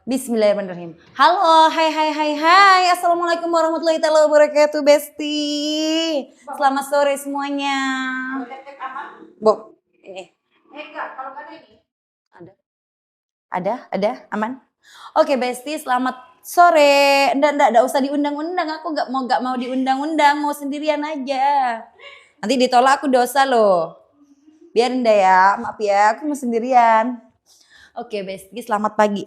Bismillahirrahmanirrahim. Halo, hai. Assalamualaikum warahmatullahi wabarakatuh, Besti. Selamat sore semuanya. Bu, ini. Kalau ada ini. Ada, aman. Oke, Besti, selamat sore. Nggak usah diundang-undang. Aku nggak mau diundang-undang, mau sendirian aja. Nanti ditolak aku dosa loh. Biarin deh ya, maaf ya, aku mau sendirian. Oke, Besti, selamat pagi.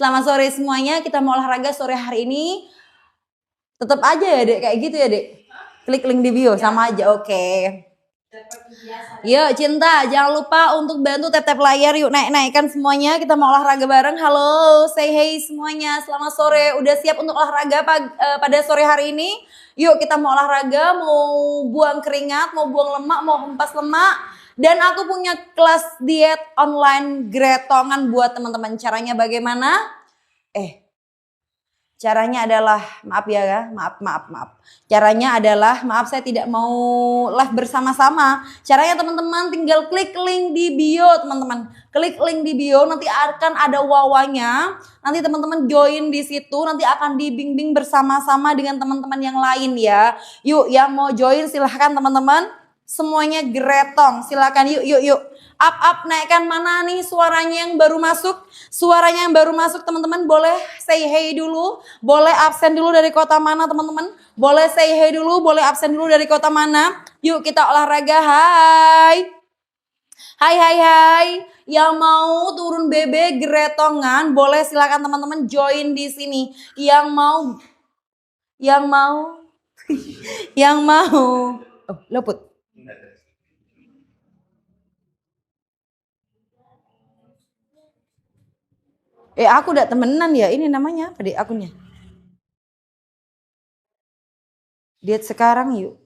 Selamat sore semuanya. Kita mau olahraga sore hari ini. Tetap aja ya, Dek, kayak gitu ya, Dek. Klik link di bio sama aja. Oke. Yuk, Cinta, jangan lupa untuk bantu tap-tap layar. Yuk, naikkan semuanya. Kita mau olahraga bareng. Halo, say hey semuanya. Selamat sore. Udah siap untuk olahraga pada sore hari ini? Yuk, kita mau olahraga, mau buang keringat, mau buang lemak, mau hempas lemak. Dan aku punya kelas diet online gretongan buat teman-teman. Caranya bagaimana? Caranya adalah, maaf. Caranya adalah, saya tidak mau live bersama-sama. Caranya teman-teman tinggal klik link di bio, teman-teman. Klik link di bio, nanti akan ada wawanya. Nanti teman-teman join di situ, nanti akan dibimbing bersama-sama dengan teman-teman yang lain ya. Yuk, yang mau join silahkan teman-teman. Semuanya gretong, silakan yuk. Up, naikkan mana nih suaranya yang baru masuk? Suaranya yang baru masuk teman-teman boleh say hey dulu. Boleh absen dulu dari kota mana teman-teman? Boleh say hey dulu, boleh absen dulu dari kota mana? Yuk kita olahraga, hai. Hai. Yang mau turun BB gretongan boleh silakan teman-teman join di sini. Yang mau. Oh, luput. Aku udah temenan ya, ini namanya apa deh akunnya? Diet sekarang yuk.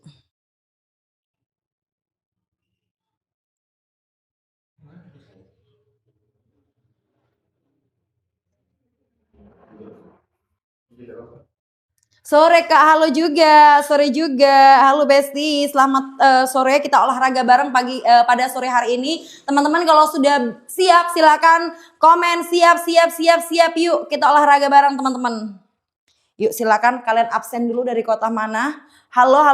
Sore Kak, halo juga, sore juga, halo Besti, selamat sore, kita olahraga bareng pada sore hari ini. Teman-teman kalau sudah siap silakan komen siap, yuk kita olahraga bareng teman-teman. Yuk silakan kalian absen dulu dari kota mana. Halo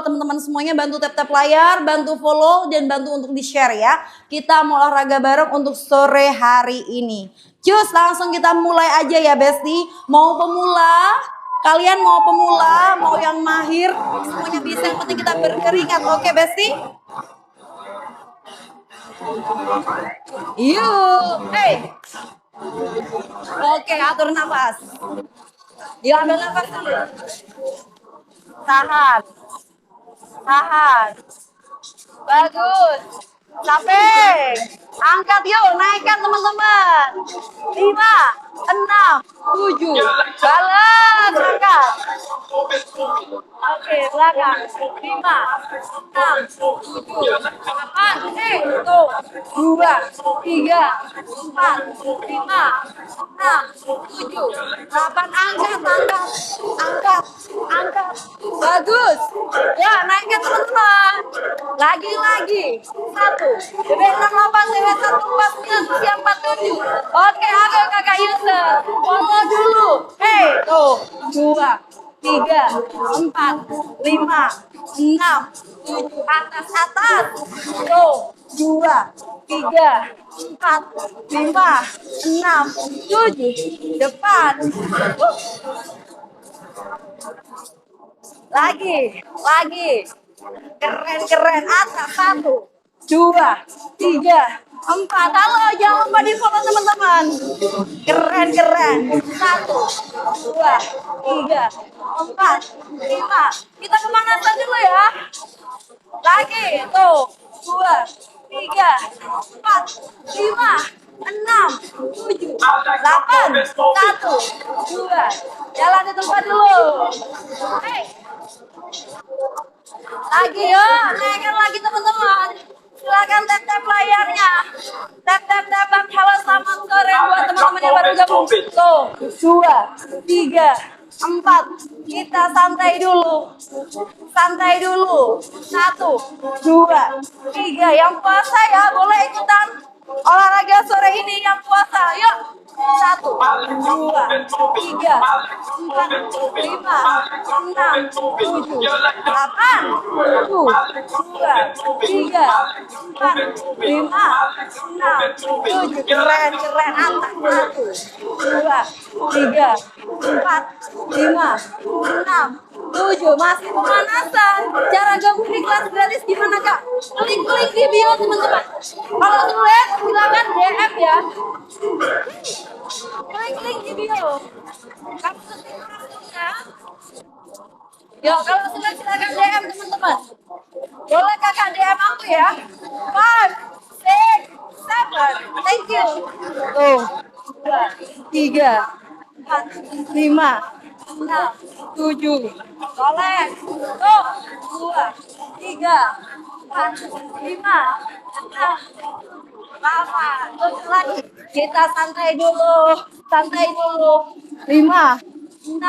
teman-teman semuanya, bantu tap layar, bantu follow dan bantu untuk di share ya. Kita mau olahraga bareng untuk sore hari ini. Cus langsung kita mulai aja ya Besti, mau pemula. Kalian mau pemula, mau yang mahir, semuanya bisa, yang penting kita berkeringat. Oke, Besti? Yuk, hey. Oke, atur nafas. Yuk, ambil nafas dulu. Tahan. Bagus. Capek. Angkat yuk, naikkan teman-teman. 5, 6, 7. Jalan, angkat. Oke, belakang. 5, 6, 7, 8. Tuh. 2, 3, 4, 5, 6, 7, 8. Angkat. Bagus. Ya, naikkan teman-teman. Lagi. 1. BB 68, BB 149, usia 47. Oke, ayo kakak Yusuf. Follow dulu. Hey, tuh. 2, 3, 4, 5, 6, 7. Atas. Tuh. 2, 3, 4, 5, 6, 7. Depan. Lagi. Keren. Atas. 1, 2, 3, 4. Halo, jangan lupa di follow teman-teman. Keren. 1, 2, 3, 4, 5. Kita pemanasan dulu ya. Lagi, tuh. 2, 3, 4, 5, 6, 7, 8, 1, 2. Jalan di tempat dulu. Hey. Lagi yuk, naikkan lagi teman-teman. Silakan tap layarnya. Tap. Halo, selamat sore buat teman-teman yang baru gabung. Tuh, 2, 3, 4. Kita santai dulu. 1, 2, 3. Yang puasa ya boleh ikutan. Olahraga sore ini yang puasa, yuk. 1, 2, 3, 4, 5, 6, 7, 8, 1, 2, 3, 4, 5, 6, 7. Keren, keren. Atas. 1, 2, 3, 4, 5, 6, 7. Masih pemanasan. Cara gabung di kelas gratis gimana, Kak? Klik-klik di bio, teman-teman. Kalau sulit, silakan DM ya. Klik-klik di bio. Kamu ya. Yo, kalau sulit silakan DM, teman-teman. Boleh kakak DM aku ya. 5, 6, 7. Thank you. Tuh. 2, 3, 4, 5, 6, 7. Boleh. Tuh. 2, 3, 4, 5, 6, 8. Tujuh lagi. Kita santai dulu. Santai dulu. 5, 6,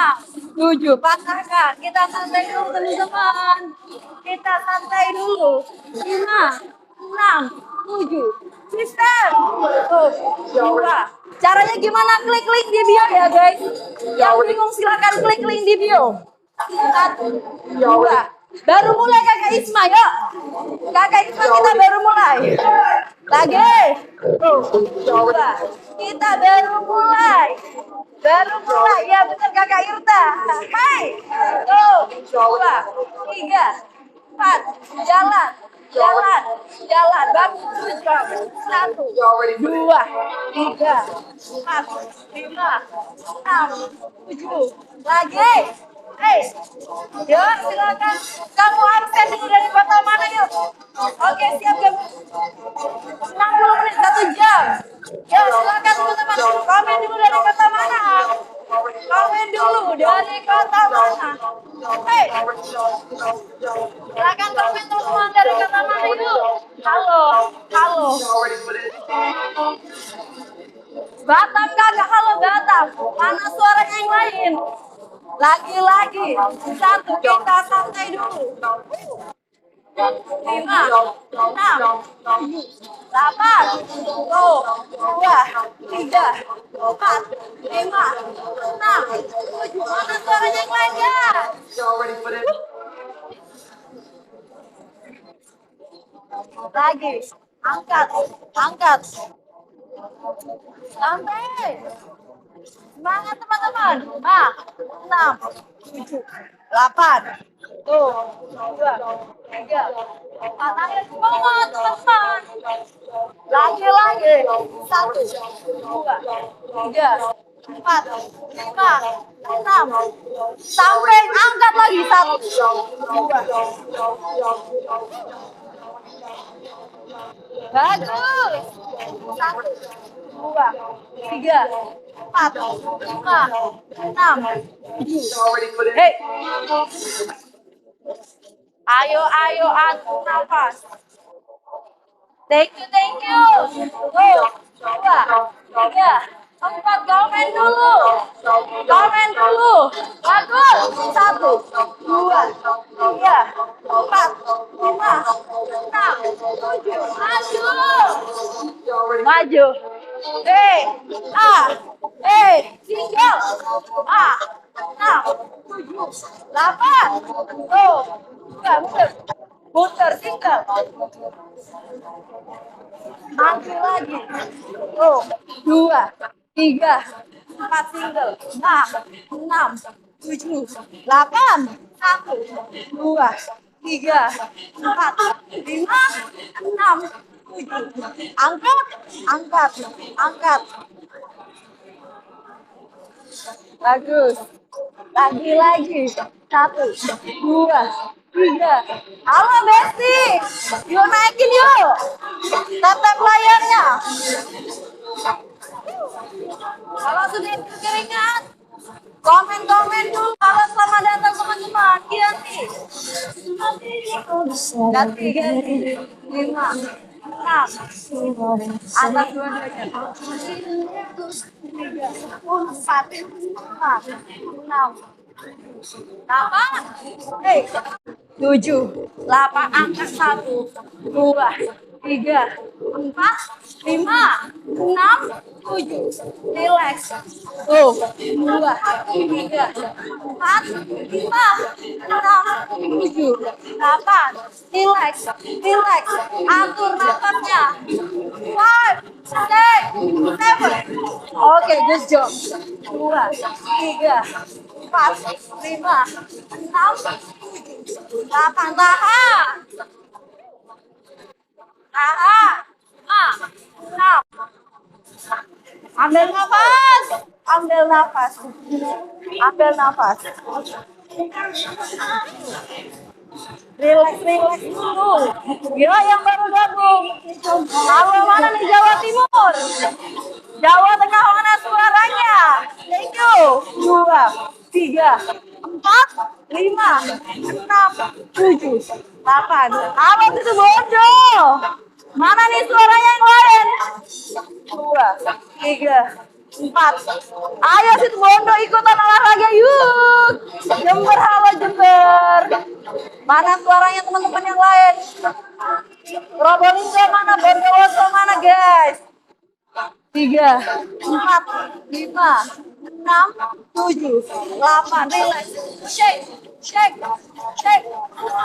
7. Patahkan. Kita santai dulu, teman-teman. Kita santai dulu. 5, 6, 7. Sistem. Tuh. 2. Caranya gimana? Klik link di bio ya, guys. Yang bingung silakan klik link di bio. 1, 2. Baru mulai Kakak Isma, yuk. Kakak Isma kita baru mulai. Lagi. Tuh. 2. Kita baru mulai. Baru mulai. Ya benar Kakak Irta. Hai. Tuh. 2, 3, 4. Jalan. Jalan. Jalan. Bagus. 1, 2, 3, 4, 5, 6, 7. Lagi. Yuk silakan. Kamu absen dulu dari kota mana yuk? Oke siap ya. 60 menit 1 jam. Yuk silakan teman-teman. Komen dulu dari kota mana? Komen dulu dari kota mana? Silakan komen teman-teman dari kota mana yuk? Halo, halo. Batam kakak, halo Batam. Mana suaranya yang lain? Lagi-lagi. 1, kita santai dulu. 5, 6, 8, 2, 3, 4, 5, 6, 7. Mana suaranya yang lain ya? Lagi. Angkat, angkat. Santai. Semangat teman-teman. 6, 7, 8. Tuh. 2, 3, 4. Ayo semangat teman-teman. Lagi-lagi. 1, 2, 3, 4, 5, 6. Sampai angkat lagi. 1, 2. Bagus. 1, 2, 3, 4, 5, 6, 7. Hei. Ayo, ayo, atur nafas. Thank you, thank you. 2, 3, 4. Komen dulu. Komen dulu. Bagus. 1, 2, 3, 4, 5, 6, 7. Maju. Maju. Tinggal. 6, 7, 8. Tuh. Muter. Muter, tinggal. Maju lagi. Tuh. 2, 3, 4 single. 6, 7, 8. 1, 2, 3, 4, 5, 6, 7. Angkat, angkat, angkat. Bagus. Lagi-lagi. 1, 2, 3. Halo Besti. Yuk naikin yuk. Tap-tap layarnya. Kalau sudah berkeringat, komen-komen dulu. Halo selamat datang teman-teman. Ganti. Ganti, ganti. 5, 6. Atas dua-duanya. 3, 4, 5, 6. 8. 7, 8. Angkat 1, 2, tiga, empat, lima, enam, tujuh. Relax. Tuh, dua, tiga, empat, lima, enam, tujuh, delapan. Relax, relax. Atur nafasnya. Five, six, seven. Oke, good job. Dua, tiga, empat, lima, enam, tujuh, delapan. Tahan. Tahan. Ah, enam. Ambil nafas. Ambil nafas. Ambil nafas. Relax, relax dulu. Ya, yang baru gabung. Halo, mana nih Jawa Timur? Jawa Tengah, mana suaranya? Thank you. Dua, tiga, empat, lima, enam, tujuh, delapan. Halo, itu bodoh. Mana nih suaranya yang lain? Dua, tiga, empat. Ayo situ bondo ikutan olahraga yuk. Jember, halo Jember. Mana suaranya teman-teman yang lain? Probolinggo mana? Bondowoso mana guys? Tiga, empat, lima, enam, tujuh, delapan. Relax. Shake, shake, shake,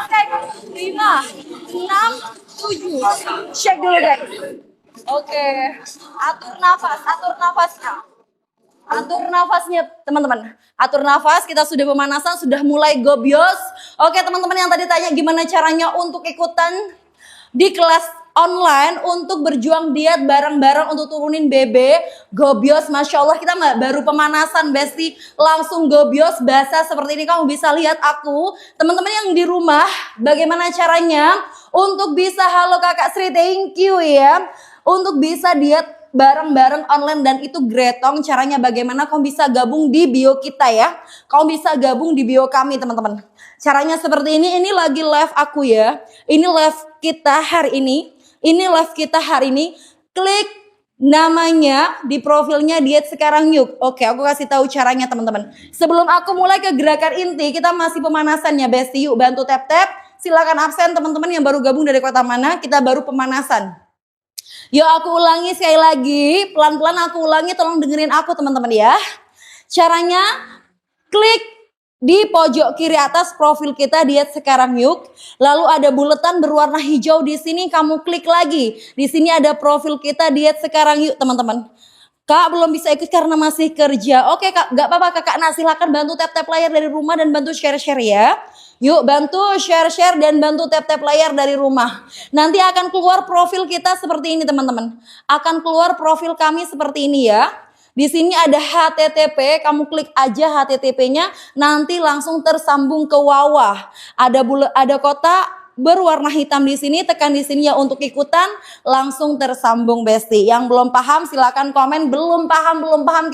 shake. Lima, enam, tujuh. Shake dulu guys. Oke, atur nafas, atur nafasnya. Atur nafasnya teman-teman. Atur nafas, kita sudah pemanasan, sudah mulai gobios. Oke teman-teman yang tadi tanya gimana caranya untuk ikutan di kelas online untuk berjuang diet bareng-bareng untuk turunin BB. Gobios, Masya Allah kita baru pemanasan Besti. Langsung gobios, basah seperti ini. Kamu bisa lihat aku. Teman-teman yang di rumah, bagaimana caranya untuk bisa, halo Kakak Sri, thank you ya. Untuk bisa diet bareng-bareng online dan itu gretong. Caranya bagaimana? Kamu bisa gabung di bio kita ya. Kamu bisa gabung di bio kami teman-teman. Caranya seperti ini. Ini lagi live aku ya. Ini live kita hari ini. Ini live kita hari ini. Klik namanya di profilnya Diet Sekarang Yuk. Oke, aku kasih tahu caranya teman-teman. Sebelum aku mulai ke gerakan inti, kita masih pemanasan ya Besti. Yuk bantu tap-tap. Silakan absen teman-teman yang baru gabung dari kota mana. Kita baru pemanasan. Yuk aku ulangi sekali lagi, pelan-pelan aku ulangi, tolong dengerin aku teman-teman ya. Caranya klik di pojok kiri atas profil kita Diet Sekarang Yuk. Lalu ada buletan berwarna hijau di sini, kamu klik lagi. Di sini ada profil kita Diet Sekarang Yuk teman-teman. Kak belum bisa ikut karena masih kerja. Oke kak, gak apa-apa kakak. Nah silahkan bantu tap-tap layar dari rumah dan bantu share-share ya. Yuk bantu share-share dan bantu tap-tap layar dari rumah. Nanti akan keluar profil kita seperti ini teman-teman. Akan keluar profil kami seperti ini ya. Di sini ada HTTP, kamu klik aja HTTP-nya, nanti langsung tersambung ke bawah. Ada kotak berwarna hitam di sini, tekan di sini ya untuk ikutan, langsung tersambung Besti. Yang belum paham silakan komen, belum paham,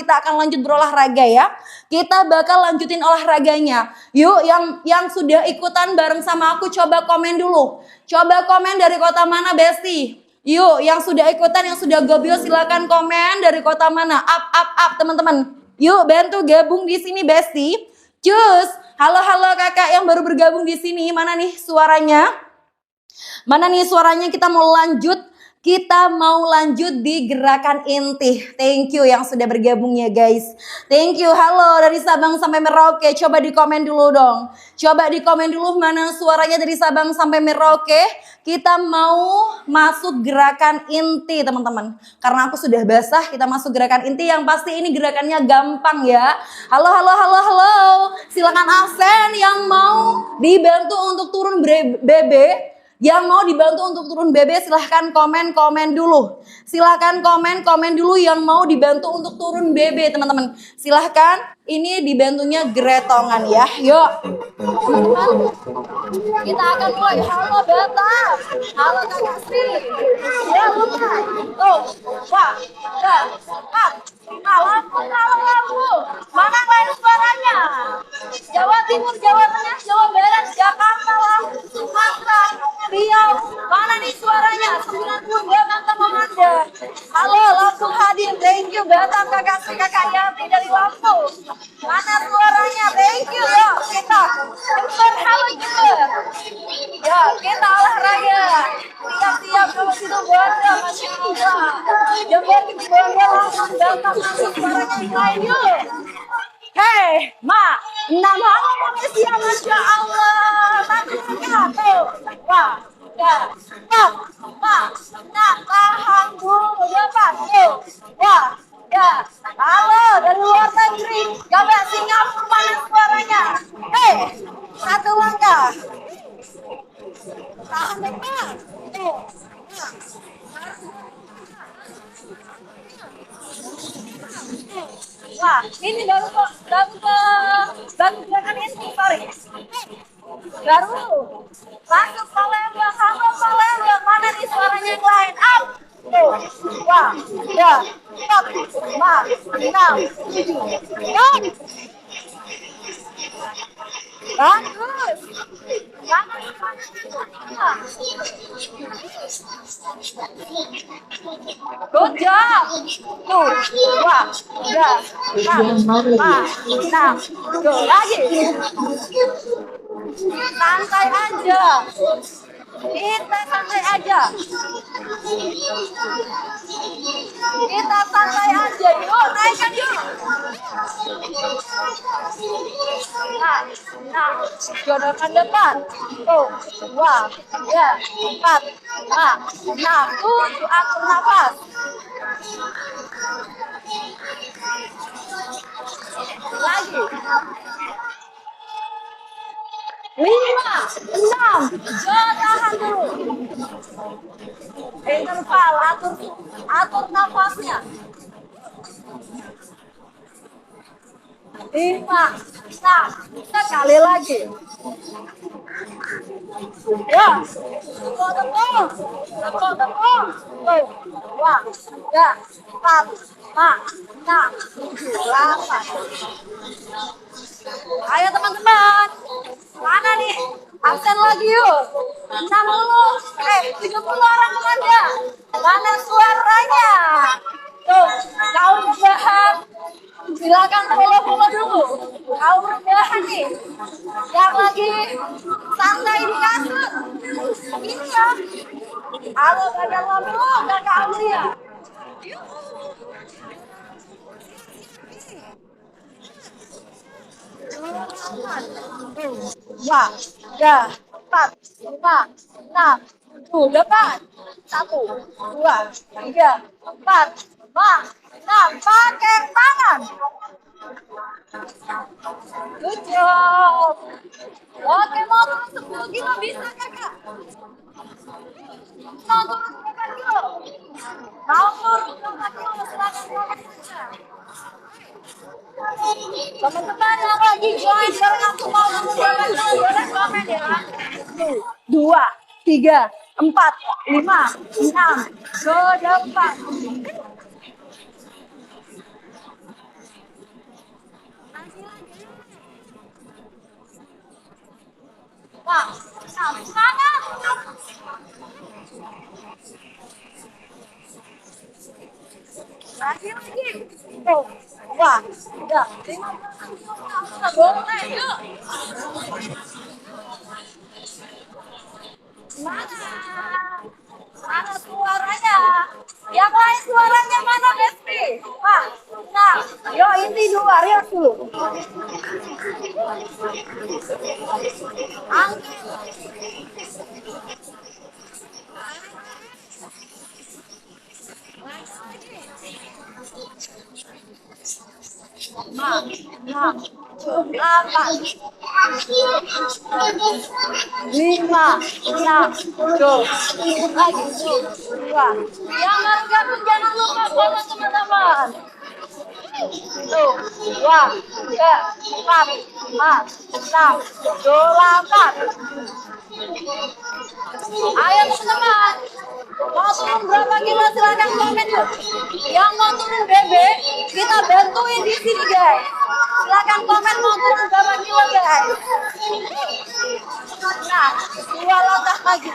kita akan lanjut berolahraga ya. Kita bakal lanjutin olahraganya. Yuk yang sudah ikutan bareng sama aku coba komen dulu. Coba komen dari kota mana Besti? Yuk yang sudah ikutan, yang sudah gobio silakan komen dari kota mana. Up teman-teman. Yuk bantu gabung di sini Besti. Cus. Halo kakak yang baru bergabung di sini. Mana nih suaranya? Mana nih suaranya? Kita mau lanjut di gerakan inti. Thank you yang sudah bergabung ya guys. Thank you. Halo dari Sabang sampai Merauke. Coba di komen dulu dong. Coba di komen dulu mana suaranya dari Sabang sampai Merauke. Kita mau masuk gerakan inti teman-teman. Karena aku sudah basah, kita masuk gerakan inti yang pasti ini gerakannya gampang ya. Halo. Silakan absen yang mau dibantu untuk turun BB. Yang mau dibantu untuk turun BB silahkan komen dulu. Silahkan komen dulu yang mau dibantu untuk turun BB teman-teman. Silahkan, ini dibantunya gretongan ya. Yuk. Kita akan mulai. Halo Batam. Halo Kakak Sri. Ya mulai. Tuh. Wah. Lampu. Mana lain suaranya? Jawa Timur, Jawa Tengah, Jawa Barat, Jakarta, Lampung, Sumatera, Riau. Mana nih suaranya? 92 Batam Anda. Halo, langsung hadir. Thank you Batam, Kakak Sri, Kakak Yanti dari Lampung. Mana suaranya? Thank you. Yuk, kita Jember, halo Jember. Yuk, kita olahraga. Siap-siap kalau gitu Bonda, Masya Allah. Jempol gitu Bonda langsung datang masuk suaranya yang lain yuk. Hei, Ma, 6 hal manusia, Masya Allah. Satu langkah, tuh. Wah, ya, stop, Ma, nah, tahan dulu, depan, tuh. Wah, ya, halo, dari luar negeri. Gabak Singapura, mana suaranya? Hei, satu langkah. Tahan depan, tuh. Wah, ini baru kok, baru gerakan ini, sorry. Baru masuk Palembang, halo Palembang, mana nih suaranya yang lain? Up, tuh, wah, ya, stop, 5, 6, 7, bagus. Mana suaranya? Good job. Tuh, wah, ya, 4, 5, 6, tuh, lagi. Santai aja. Kita santai aja. Kita santai aja. Yuk, naikkan yuk. Nah, jodohkan depan. Tuh, dua, ya, 4, 5, 6, 7, atur nafas. Lagi. 5, 6, tahan dulu. Interval, atur nafasnya. 5, 6, sekali lagi. Ya, tepuk. Tuh, 2, 3, 4, 5, 6, 7, 8. Ayo teman-teman, mana nih? Absen lagi yuk. 70 orang temannya. Mana suaranya? Tuh, kau rebahan. Silakan follow dulu. Kau rebahan nih. Yang lagi santai di kasur. Ini ya. Halo Kakak Lolo, Kakak Aulia. Dua, tiga, 4, 5, 6, 7, depan. 1, 2, 3, 4, 5, 6. Pakai tangan. Good job. Oke, mau turun 10 kilo bisa kakak? Mau turun berapa kilo? Mau turun berapa kilo? Silakan komen saja. Teman-teman yang lagi join bareng aku mau turun berapa kilo? Boleh komen ya. 2, 3, 4, 5, 6. Ke depan. Wah, semangat. Lagi. Tuh, wah, udah. 15 boleh, yuk. Mana suaranya? Yang lain suaranya mana, Besti? Wah, nah, yuk inti dulu, Rios dulu. Angkat. Nah, 8, 5, 6, tuh, lagi tuh, 2. Yang baru gabung jangan lupa follow teman-teman. Tuh, 2, 3, 4, 5, 6, 8. Ayo teman-teman, mau turun berapa kilo silahkan komen yuk. Yang mau turun bebek, kita bantuin di sini guys. Silakan komen mau turun berapa kilo guys. Nah, 2 langkah lagi.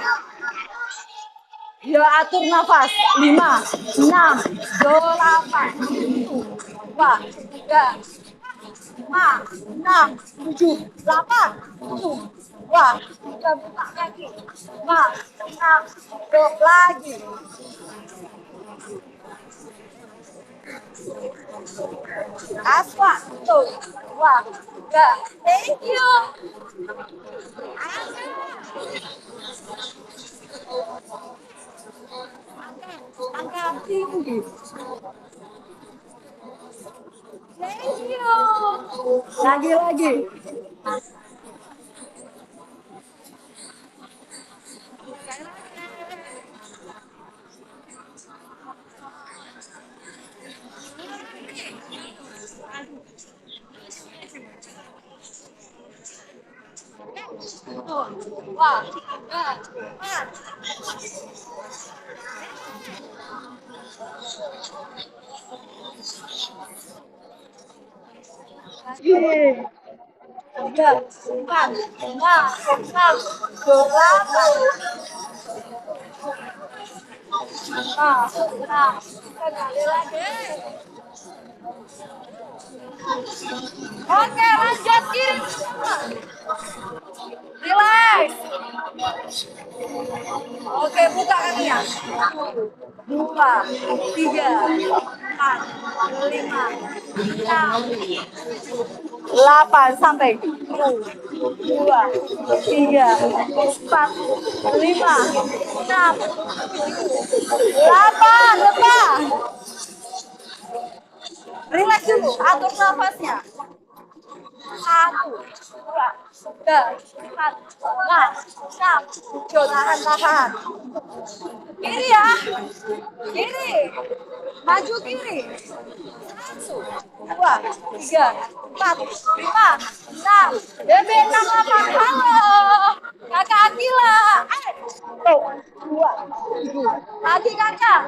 Ya atur nafas. 5, 6, 8, 2, 3, 5, 6, 7, 8. Wah, kita buka kaki. Mas, enam, dok lagi. Aswa, tuh. Wah, enggak. Thank you. Angka tinggi. Thank you. Lagi-lagi. Wah, enggak. Lagi. Tiga, empat, lima, enam, delapan. Nah, sekali lagi. Oke, lanjut kiri. Relax. Oke, buka kakinya. Dua, tiga, empat, lima, enam, 8 sampai 2, 3, 4, 5, 6, 8. Lepas. Relax dulu, atur nafasnya. 1, 2, 3, 4, 5, 6. Tahan. Kiri ya. Kiri. Maju kiri. 1, 2, 3, 4, 5, 6. Bebe 68. Halo. Kakak Akila. Tuh. 2, 7. Lagi kakak.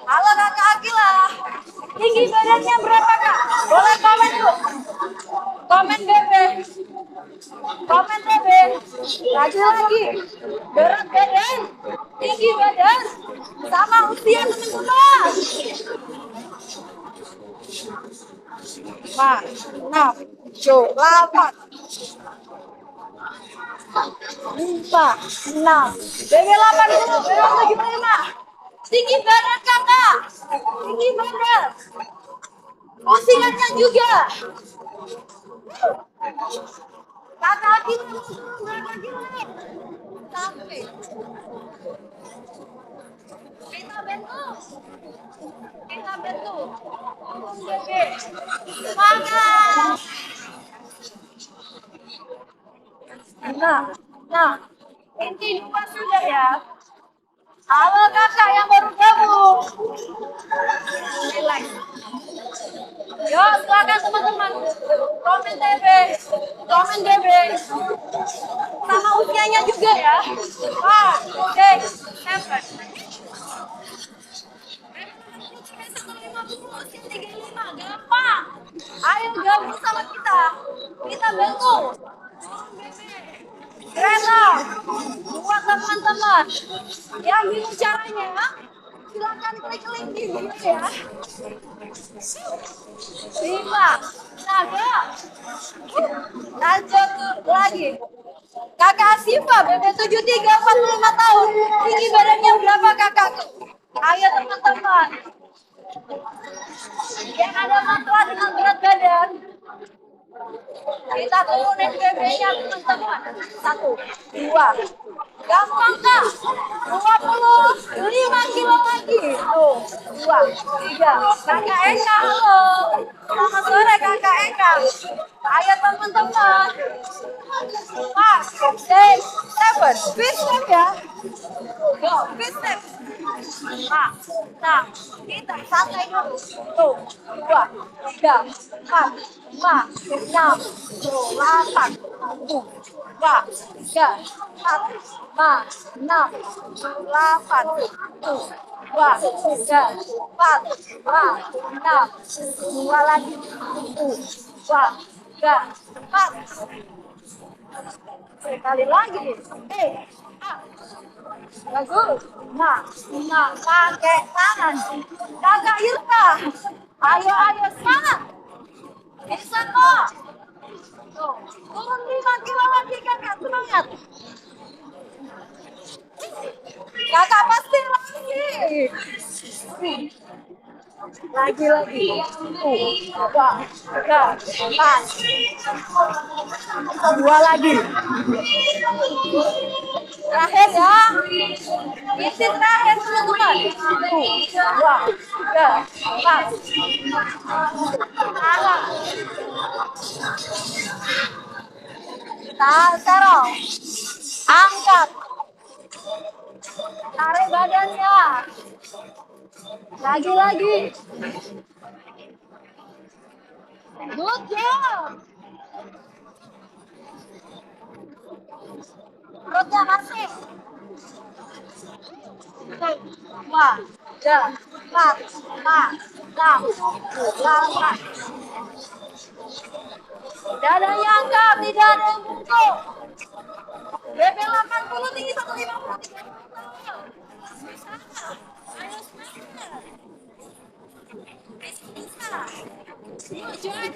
Halo kakak Akila. Tinggi badannya berapa kak? Boleh komen tuh. Komen Bebe. Komen Bebe. Lagi. Berat badan. Tinggi badan. Sama usia teman-teman. 5, 6, 7, 8. 5, 6. Bebe 80. Bebe 75. Tinggi badan kakak. Tinggi badan. Usianya juga. Kakak kita berapa kilo? Sampai. Kita bantu. Bebe. Semangat. Nah, inti 2 sudah ya. Halo kakak yang baru gabung. Relax. Yo, silakan teman-teman. Komen DB. Sama usianya juga ya. 1, 6, 7. Usia 35, gampang. Ayo gabung sama kita. Kita bantu. Keren loh. Buat teman-teman yang bingung caranya, silakan klik link di video ya. 5, naga. Lanjut lagi. Kakak Siva, BB 73, 45 tahun. Tinggi badannya berapa kakak? Ayo teman-teman. Yang ada masalah dengan berat badan, kita turunin BB-nya teman-teman. 1, 2. Gampang kak. 25 kilo lagi. Tuh. 2, 3. Kakak Eka, halo. Selamat sore kakak Eka. Ayo teman-teman. 5, 6, 7. Fist step ya. Go, fist step. 5, 6. Kita santai dulu. Tuh. 2, 3, 4, 5, 6, 8. 2, 3, 4, 5, 6, 8. 2, 3, 4, 5, 6. 2 lagi. 2, 3, 4. Sekali lagi. Bagus. Nah, pakai tangan. Kakak Irta. Ayo, semangat. Bisa kok. Tuh, turun 5 kilo lagi kakak, semangat. Kakak pasti lagi. Lagi. Dua, tiga, empat. Dua lagi. Terakhir ya. Isi terakhir teman-teman. Dua, tiga, empat. Tahan. Tahan, serong. Angkat. Tarik badannya. Lagi. Good job. Perutnya masih. Dua, tiga, empat, lima, enam, delapan. Dadanya angkat, tidak ada yang bungkuk. BP 80 tinggi 150. Bisa. Ayo semangat. Bisa. Join.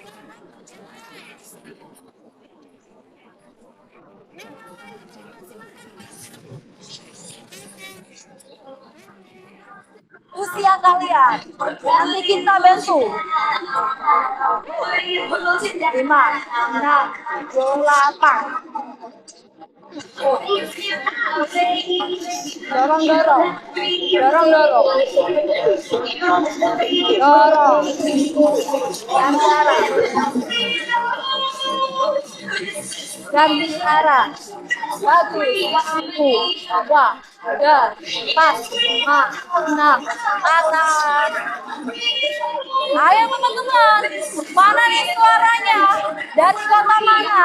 Usia kalian. Nanti kita bantu. 5, 6, 8. Dorong. Ganti arah. Satu, dua, tiga, empat, lima, enam, atas. Ayo teman-teman, mana nih suaranya? Dari kota mana?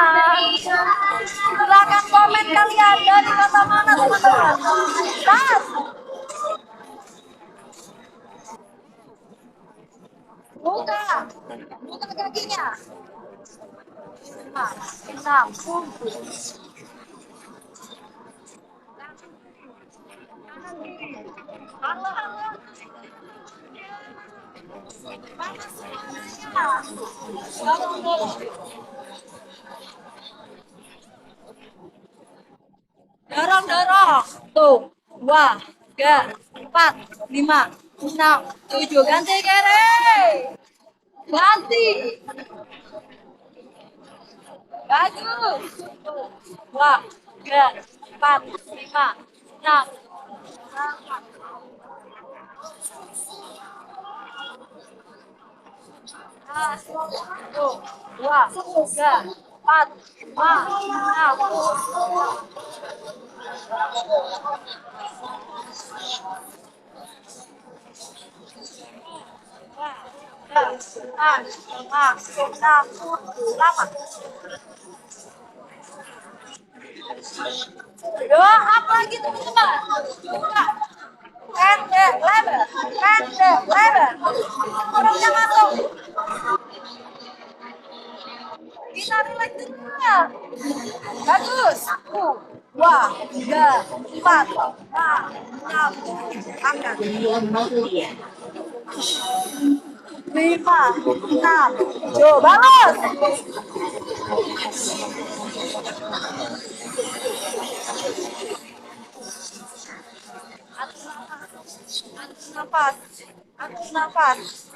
Silakan komen kalian dari kota mana teman-teman. Tas. Buka kakinya. 5, 6, 7. Halo. Mana suaranya? Dorong. Tuh, dua, tiga, empat, lima, enam, tujuh. Ganti kiri. Ganti. Bagus. Dua, tiga, empat, lima, enam. Tuh, dua, tiga, empat, lima, enam. Dua, up lagi teman-teman. Pendek, lebar. Perutnya masuk. Kita relax dulu. Bagus. Dua, tiga, empat, lima, enam. Angkat. 5, 6, 7. Bagus. Atur nafas.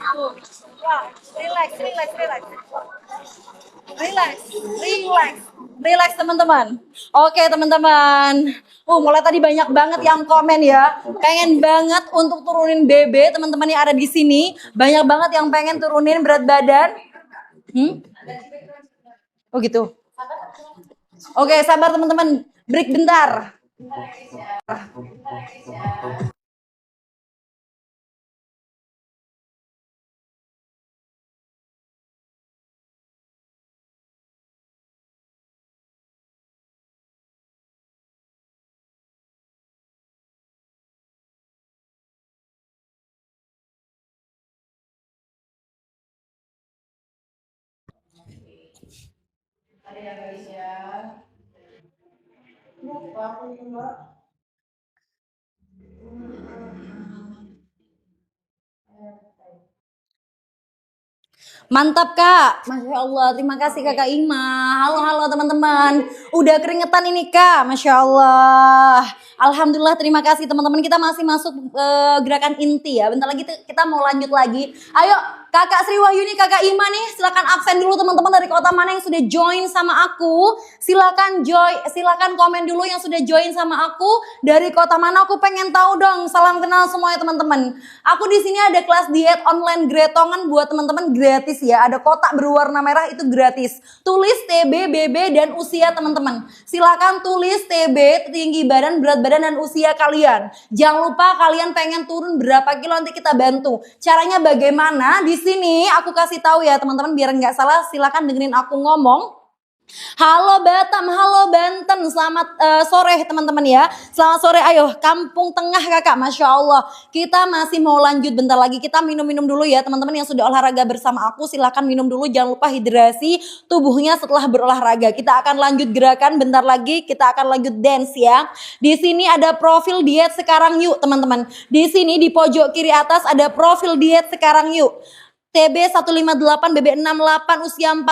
Wah, relax teman-teman. Oke teman-teman. Mulai tadi banyak banget yang komen ya. Pengen banget untuk turunin BB teman-teman yang ada di sini. Banyak banget yang pengen turunin berat badan. Oh gitu. Oke, sabar teman-teman. Break bentar. Mantap Kak, Masya Allah, terima kasih Kakak Ima. Halo teman-teman, udah keringetan ini Kak, Masya Allah. Alhamdulillah, terima kasih teman-teman. Kita masih masuk gerakan inti ya. Bentar lagi kita mau lanjut lagi. Ayo Kakak Sri Wahyuni, Kakak Ima nih, silakan absen dulu teman-teman dari kota mana yang sudah join sama aku. Silakan komen dulu yang sudah join sama aku. Dari kota mana, aku pengen tahu dong. Salam kenal semuanya teman-teman. Aku di sini ada kelas diet online Gretongan buat teman-teman gratis ya. Ada kotak berwarna merah itu gratis. Tulis TB, BB dan usia teman-teman. Silakan tulis TB, tinggi badan, berat badan dan usia kalian. Jangan lupa kalian pengen turun berapa kilo, nanti kita bantu. Caranya bagaimana? Di sini aku kasih tahu ya teman-teman biar nggak salah. Silakan dengerin aku ngomong. Halo Batam, halo Banten, selamat sore teman-teman ya. Selamat sore, ayo Kampung Tengah Kakak, Masya Allah. Kita masih mau lanjut bentar lagi, kita minum-minum dulu ya teman-teman yang sudah olahraga bersama aku. Silakan minum dulu, jangan lupa hidrasi tubuhnya setelah berolahraga. Kita akan lanjut gerakan bentar lagi, kita akan lanjut dance ya. Di sini ada profil diet sekarang yuk teman-teman. Di sini di pojok kiri atas ada profil diet sekarang yuk. TB 158, BB 68, usia 45.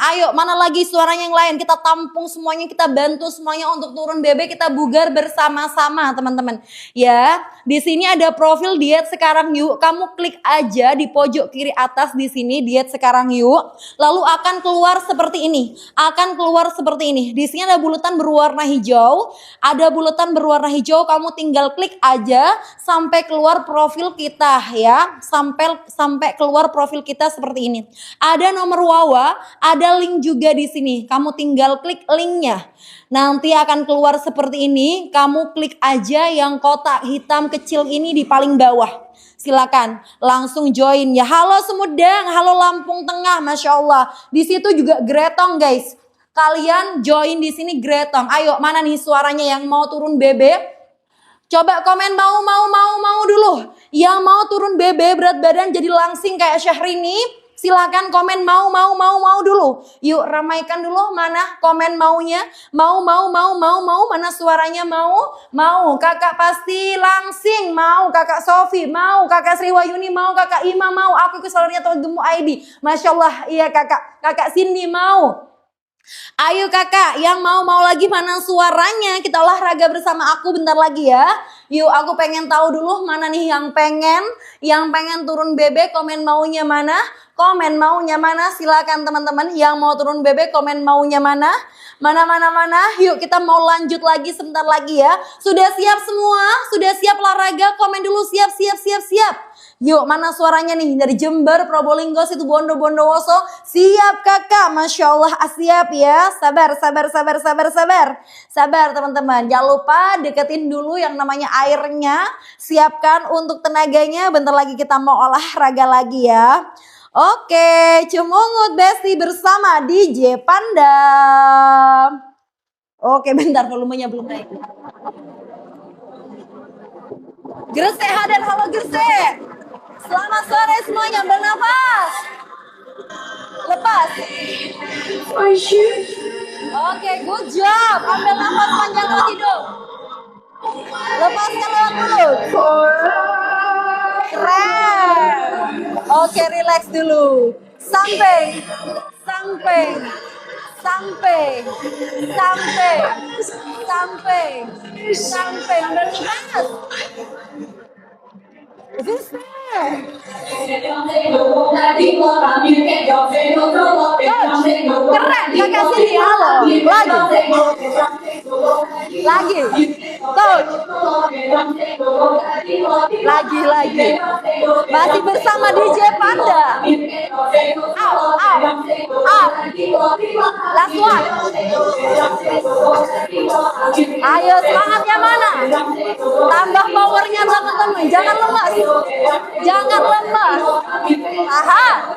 Ayo, mana lagi suaranya yang lain? Kita tampung semuanya, kita bantu semuanya untuk turun BB, kita bugar bersama-sama, teman-teman. Ya, di sini ada profil diet sekarang yuk. Kamu klik aja di pojok kiri atas di sini diet sekarang yuk. Lalu akan keluar seperti ini. Di sini ada bulatan berwarna hijau. Kamu tinggal klik aja sampai keluar profil kita ya. Sampai keluar profil kita seperti ini. Ada nomor Wawa, ada link juga di sini. Kamu tinggal klik linknya. Nanti akan keluar seperti ini. Kamu klik aja yang kotak hitam kecil ini di paling bawah. Silakan langsung join ya. Halo Sumedang, halo Lampung Tengah, Masya Allah. Di situ juga Gretong guys. Kalian join di sini Gretong. Ayo, mana nih suaranya yang mau turun BB? Coba komen mau dulu. Yang mau turun BB berat badan jadi langsing kayak Syahrini, silakan komen mau dulu. Yuk ramaikan dulu, mana komen maunya? Mau, mana suaranya mau. Kakak pasti langsing, mau. Kakak Sofi mau, Kakak Sri Wahyuni mau, Kakak Ima mau. Aku kesalarnya atau Gemu ID. Masya Allah, iya Kakak Cindy mau. Ayo kakak, yang mau lagi mana suaranya? Kita olahraga bersama aku bentar lagi ya. Yuk, aku pengen tahu dulu mana nih yang pengen turun BB, komen maunya mana? Komen maunya mana? Silakan teman-teman yang mau turun BB, komen maunya mana? Mana? Yuk kita mau lanjut lagi sebentar lagi ya. Sudah siap semua? Sudah siap olahraga? Komen dulu siap. Yuk, mana suaranya nih? Dari Jember, Probolinggo, Situbondo, Bondowoso. Siap kakak, Masya Allah, siap ya. Sabar teman-teman. Jangan lupa deketin dulu yang namanya airnya. Siapkan untuk tenaganya. Bentar lagi kita mau olahraga lagi ya. Oke, Cemungut Besti bersama DJ Panda. Oke, bentar volumenya belum naik. Gresik hadir, halo Gresik. Selamat sore semuanya, bernafas. Lepas. Oke, good job. Ambil nafas panjang lewat hidung. Lepaskan lewat mulut. Keren. Oke, relax dulu. Sampai. Ambil nafas. Keren, kakak sini, halo. Lagi. Tuh. Lagi. Masih bersama DJ Panda. Up. Last one. Ayo, semangatnya mana? Tambah powernya teman-teman. Jangan lemas. Aha.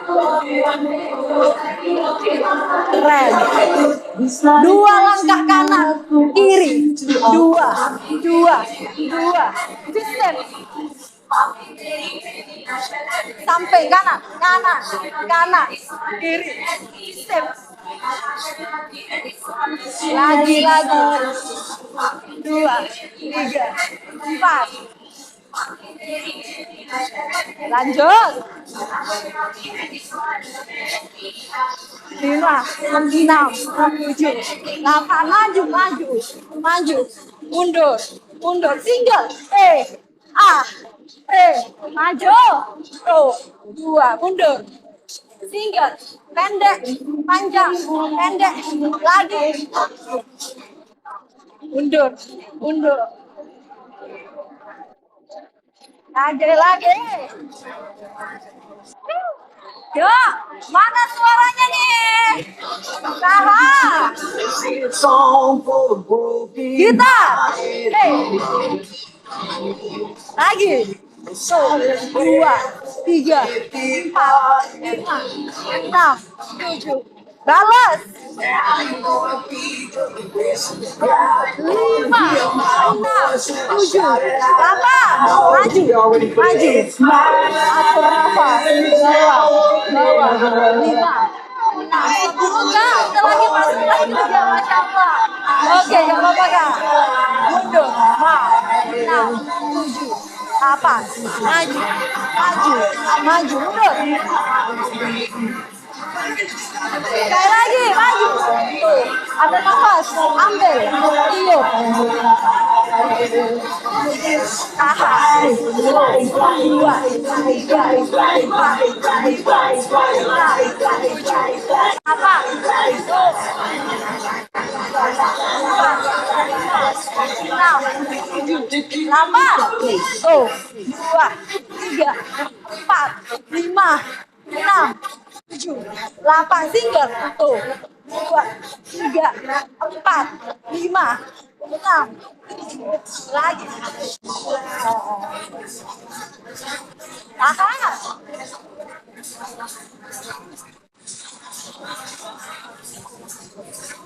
Keren. 2 langkah kanan, kiri. 2. Sistem. Sampai kanan, kiri. Sistem. Lagi. 2, 3, 4. Lanjut. 5, 6, 7, 8, maju, maju, maju, mundur, mundur, single, A, maju, tuh, 2, mundur, single, pendek, panjang, pendek, lagi, mundur, mundur, lagi, lagi. Yuk, mana suaranya nih? Nah, gitar. Lagi. Tuh, 2, 3, 4, 5, 6, 7. Balas. 5, 6, 7, 8. Maju, maju. Atur nafas. Bawah, bawah. 5, 6. Enggak, udah lagi masuk lagi juga, Masya Allah. Oke, gak apa-apa kak. Mundur, 5, 6, 7, 8. Maju, maju, maju, mundur. Sekali lagi, maju. Tuh, ada nafas, ambil, tiup. Tahan. 2, 3, 4, 5, 8. Tuh. 6, 7, 8. Tuh, 2, 3, 4, 5, 6, 7, 8. Single. Tuh, 2, 3, 4, 5, 6, 7. Lagi. Tahan.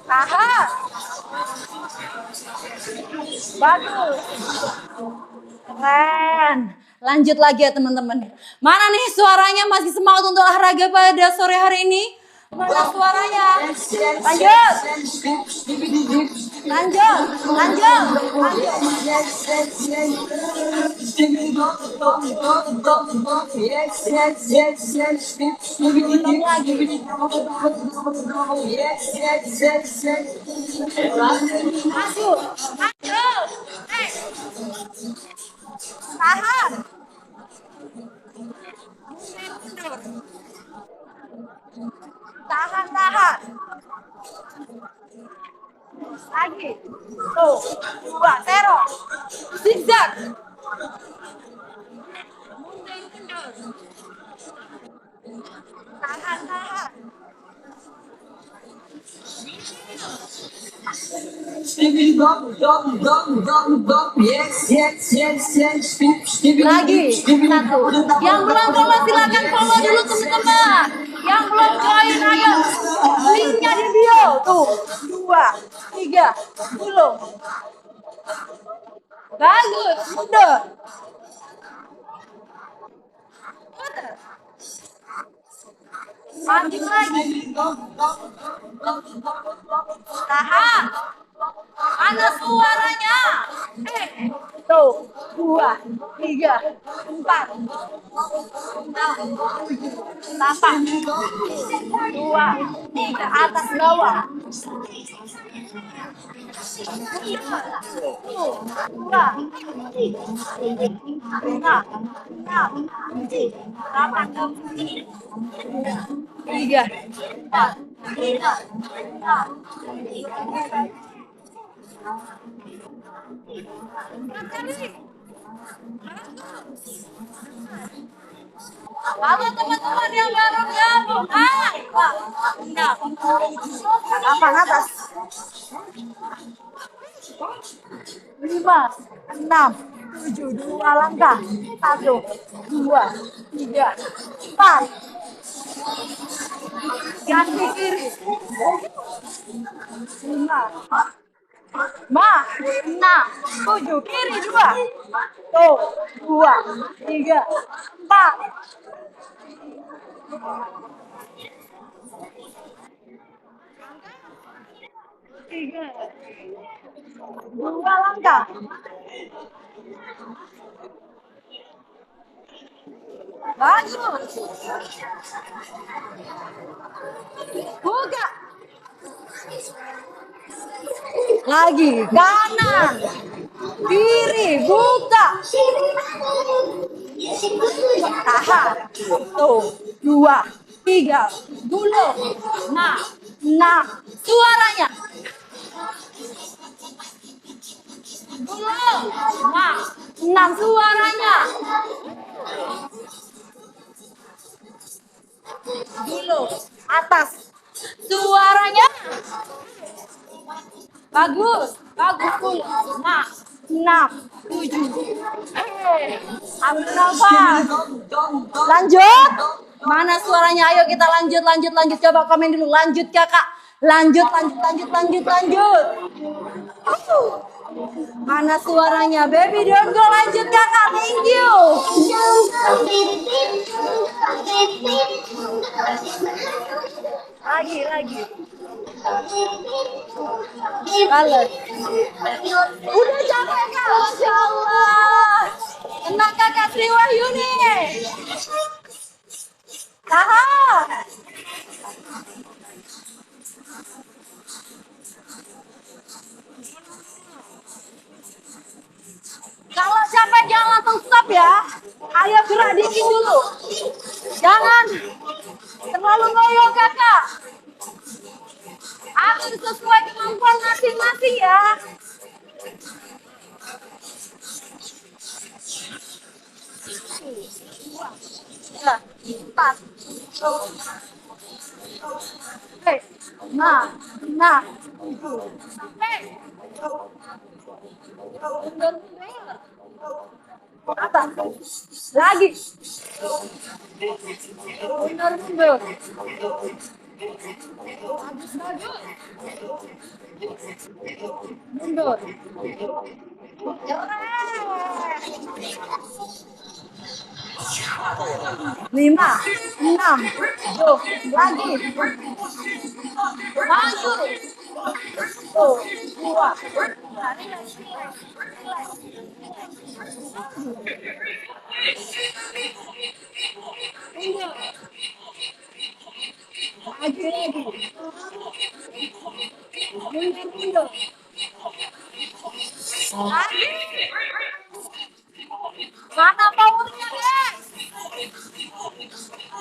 Tahan. Bagus. Keren. Lanjut lagi ya teman-teman. Mana nih suaranya masih semangat untuk olahraga pada sore hari ini? Mana suaranya? Lanjut. Lanjut. Lanjut. Lanjut. Lagi. Maju. Maju. Tahan. Tahan, tahan. Lagi. Tuh. 2, teror. Zigzag. Tahan, tahan. Lagi. 1. Yang belum follow silakan follow dulu teman-teman. Yang belum join ayo. Linknya di bio. Tuh. 2, 3. Belum. Bagus. Udah. Maju lagi. Tahan. Mana suaranya? Tuh. 2, 3, 4, 6, 7, 8. 2, 3. Atas bawah. 2, 5, 6, 7, 8, 3, 4, 5, 6. Halo teman-teman yang baru gabung. Enggak. Apa atas? 5, 6, 7, 2 langkah. 1, 2, 3, 4. Ganti kiri. 5, 6, 7. Kiri 2. Tuh, 2, 3, 4. 2 langkah. Bagus. Buka. Lagi. Kanan. Kiri. Buka. Tahan. Tuh. Dua. Tiga. Dulu. Nah. Nah. Suaranya. Dulu. Nah. Enam suaranya. Dulu. Atas. Suaranya. Bagus. Bagus pula. Nah. Enam. Tujuh. Ambil nafas. Lanjut. Mana suaranya? Ayo kita lanjut, lanjut, lanjut. Coba komen dulu. Lanjut kakak. Lanjut, lanjut, lanjut, lanjut, lanjut. Mana suaranya? Baby don't go. Lanjut kakak. Thank you. Lagi, lagi. Balas. Udah capek kak. Masya Allah. Tenang kakak Sri Wahyuni. Tahan. Kalau capek jangan langsung stop ya. Ayo gerak dikit dulu. Jangan terlalu ngoyo kakak. Atur sesuai kemampuan masing-masing ya. Ya, 4. Nah, nah. Atas. Lagi. Mundur. Mundur. 5, 6, tuh, lagi. Maju. Tuh, 2. Lagi. Mundur. Lagi. Mana powernya guys?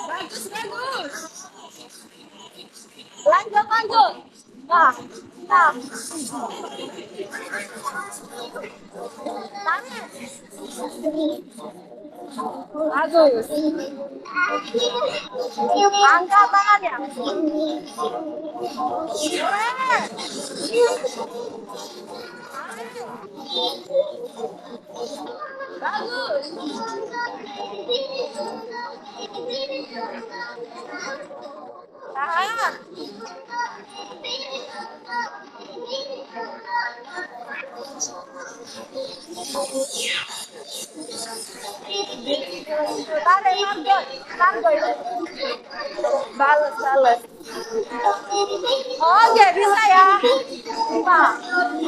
Bagus, bagus. Lanjut, lanjut. Nah, nah. Bagus. Angkat tangannya. Bagus. Tahan. Tarik, Margot. Balas, balas. Oke, bisa ya. 5, 6.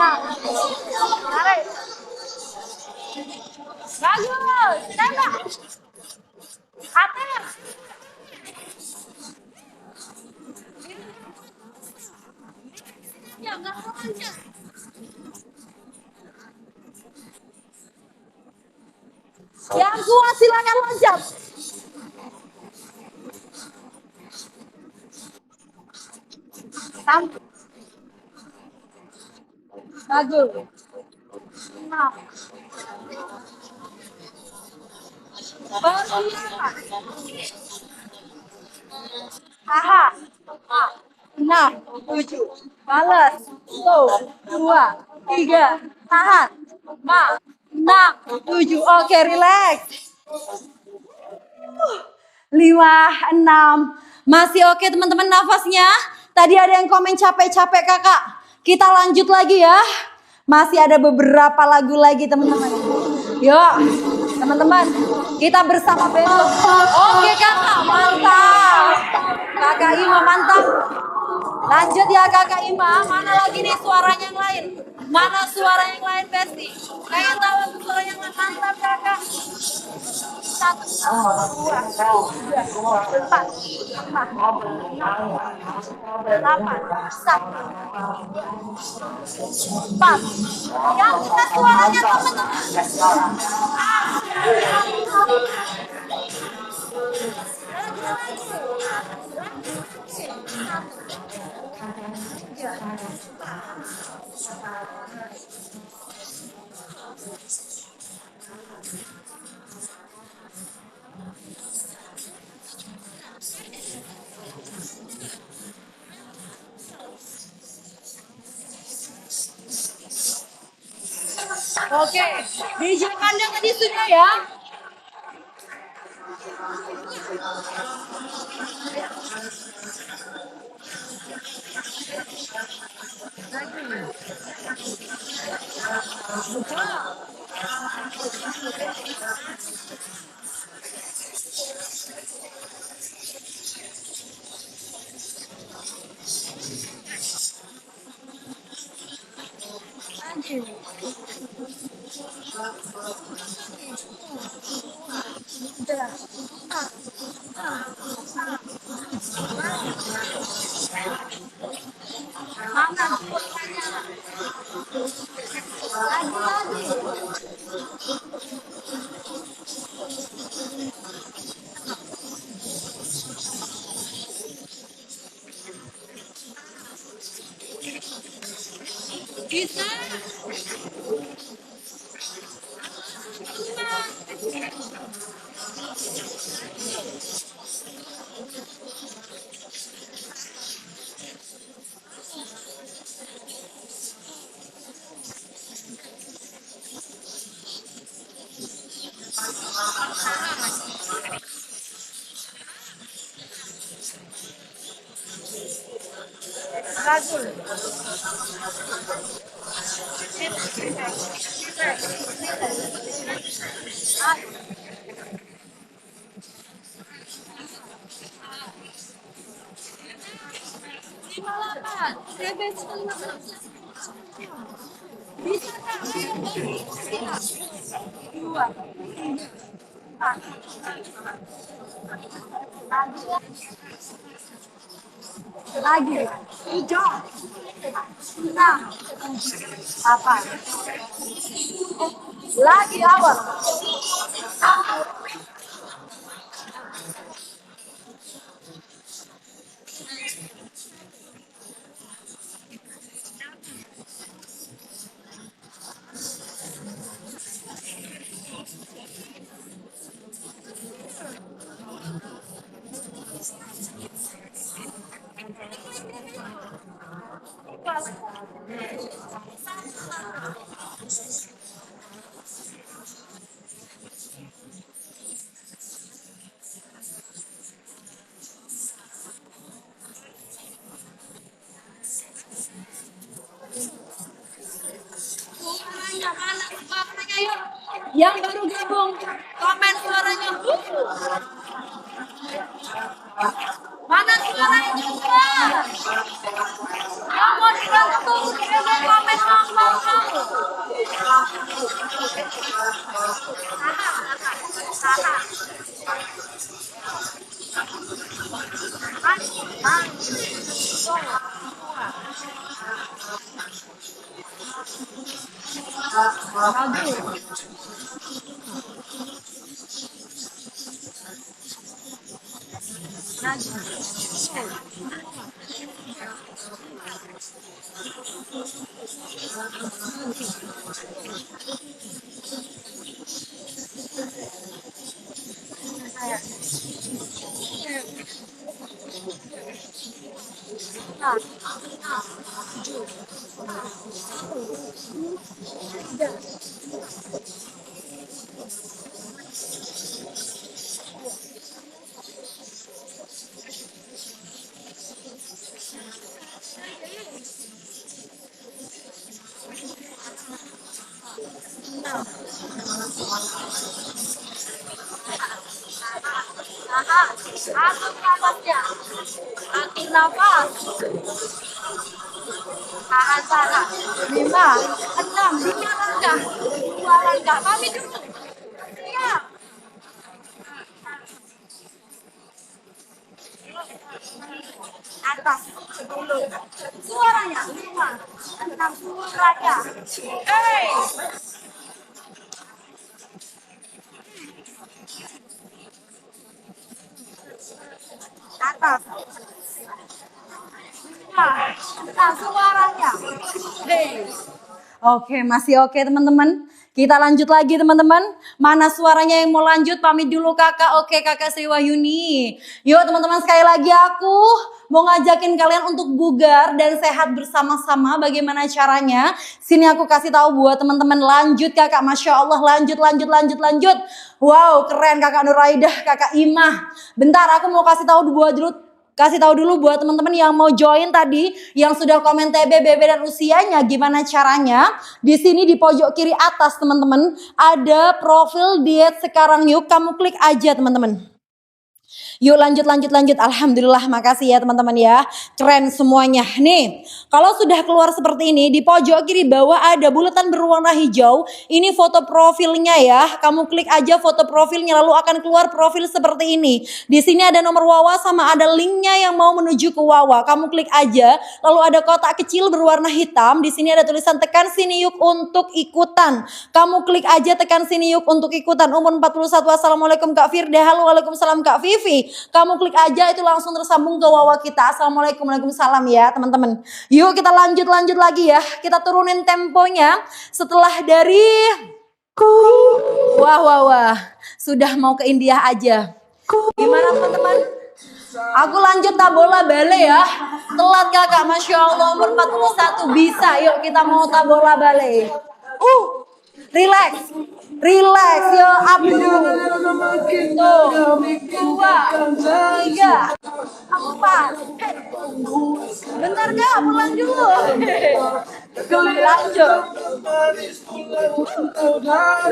Tarik. Bagus. Tembak. Atas. Ya, nggak mau aja. Yang kuat silakan loncat. Bagus. 6. Aha. 6, 7. Balas. Tuh. 2, 3. Tahan. 4, 6, 7. Oke, relax. 5, 6. Masih oke teman-teman nafasnya? Tadi ada yang komen capek-capek kakak. Kita lanjut lagi ya. Masih ada beberapa lagu lagi teman-teman. Yuk teman-teman. Kita bersama besok. Oke kakak, mantap. Kakak Ima mantap. Lanjut ya kakak Ima. Mana lagi nih suaranya yang lain? Mana suara yang lain Besti? Pengen tahu suara yang lain, mantap kakak. Oke, DJ kandang tadi sudah ya. Bisa. Lagi. Hijau. Enam. Apa? Lagi awal. Yang baru gabung, komen suaranya. Mana suaranya juga? Yang mau dibantu, coba komen mau. Atur nafasnya. Atur nafas. Tahan, tahan. 5, 6, 5 langkah. 2 langkah. Kami dulu. Siap. Atas, dulu. Suaranya, 5, 6, suaranya. Hey. Atas. 5, 6, suaranya. Hey. Oke, masih oke teman-teman. Kita lanjut lagi teman-teman. Mana suaranya yang mau lanjut? Pamit dulu kakak. Oke kakak Sri Wahyuni. Yuk teman-teman, sekali lagi aku mau ngajakin kalian untuk bugar dan sehat bersama-sama. Bagaimana caranya? Sini aku kasih tahu buat teman-teman. Lanjut kakak, Masya Allah. Lanjut. Wow, keren kakak Nuraidah, kakak Imah. Bentar, aku mau kasih tahu dulu buat teman-teman yang mau join tadi, yang sudah komen TB, BB dan usianya, gimana caranya? Di sini di pojok kiri atas teman-teman ada profil diet sekarang yuk, kamu klik aja teman-teman. Yuk lanjut. Alhamdulillah, makasih ya teman-teman ya. Keren semuanya. Nih, kalau sudah keluar seperti ini, di pojok kiri bawah ada bulatan berwarna hijau. Ini foto profilnya ya. Kamu klik aja foto profilnya, lalu akan keluar profil seperti ini. Di sini ada nomor Wawa sama ada linknya yang mau menuju ke Wawa. Kamu klik aja, lalu ada kotak kecil berwarna hitam. Di sini ada tulisan tekan sini yuk untuk ikutan. Kamu klik aja tekan sini yuk untuk ikutan. Umur 41. Assalamualaikum Kak Firda. Halo, waalaikumsalam Kak Vivi. Kamu klik aja itu langsung tersambung ke Wawa kita. Assalamualaikum, waalaikumsalam ya teman-teman. Yuk kita lanjut lagi ya. Kita turunin temponya setelah dari wah. Sudah mau ke India aja. Gimana teman-teman? Aku lanjut tabola bale ya. Telat kakak, Masya Allah, umur 41 bisa. Yuk kita mau tabola bale. Relax. Yo, up dulu. Tuh, 2, 3, 4. Bentar kak, pulang dulu. Lanjut.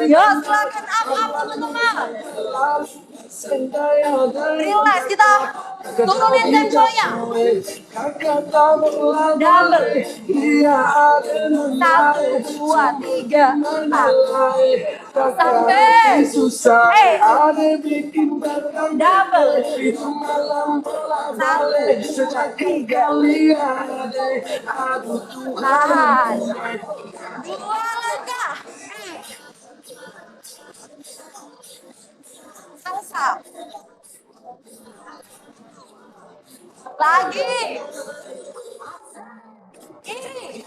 Yo, silakan up teman-teman. Relax, kita turunin temponya. Double. 1, 2, 3, 4. Sampai double. 1, 2, 3. Tahan. 2 langkah. Salsa. Lagi. Ini.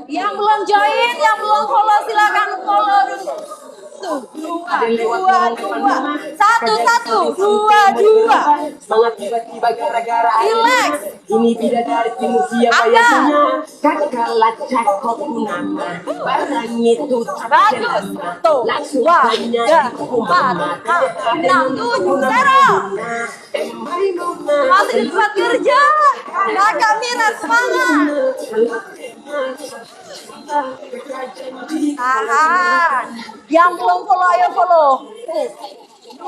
Yang belum join, yang belum follow silakan follow dulu. 2. Semangat tiba-tiba gara-gara Relax. Ini bidadari timur siapa yang punya? Kakak lacak koku nama barang itu Bagus. Tuh. 2, 3, 4, 5, 6, 7, 0. Masih di tempat kerja. Kakak Mira semangat. Tahan. Yang belum follow ayo follow. 2,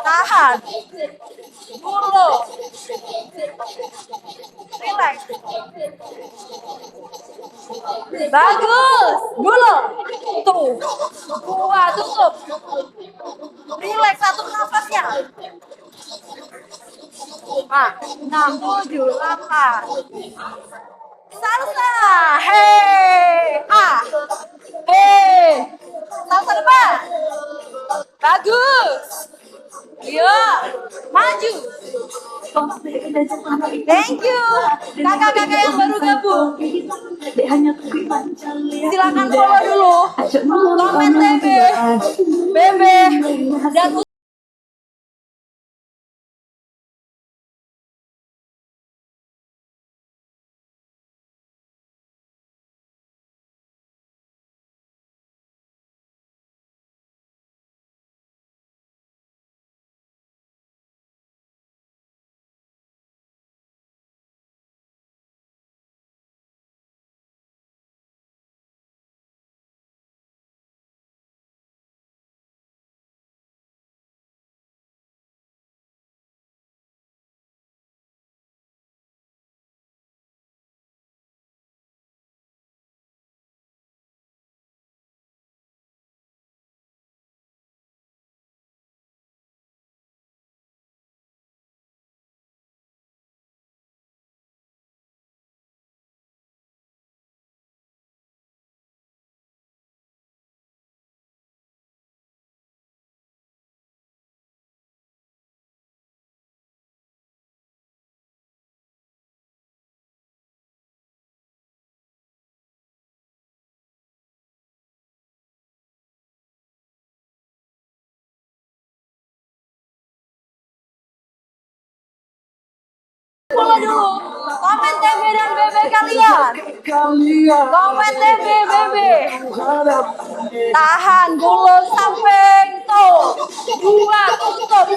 tahan. 10. Relax. Bagus. Dulu. Tuh. 2, tutup. Relax, satu nafasnya. 6, 7, 8. Salsa. Hey. Hey. Salsa depan. Bagus. Yo, maju. Thank you. Kakak-kakak yang baru gabung. Silakan follow dulu. Komen TB, BB, dan coba dulu. Komen TB dan BB kalian. Komen TB, BB. Tahan, gulung samping, tuh. 2, tutup.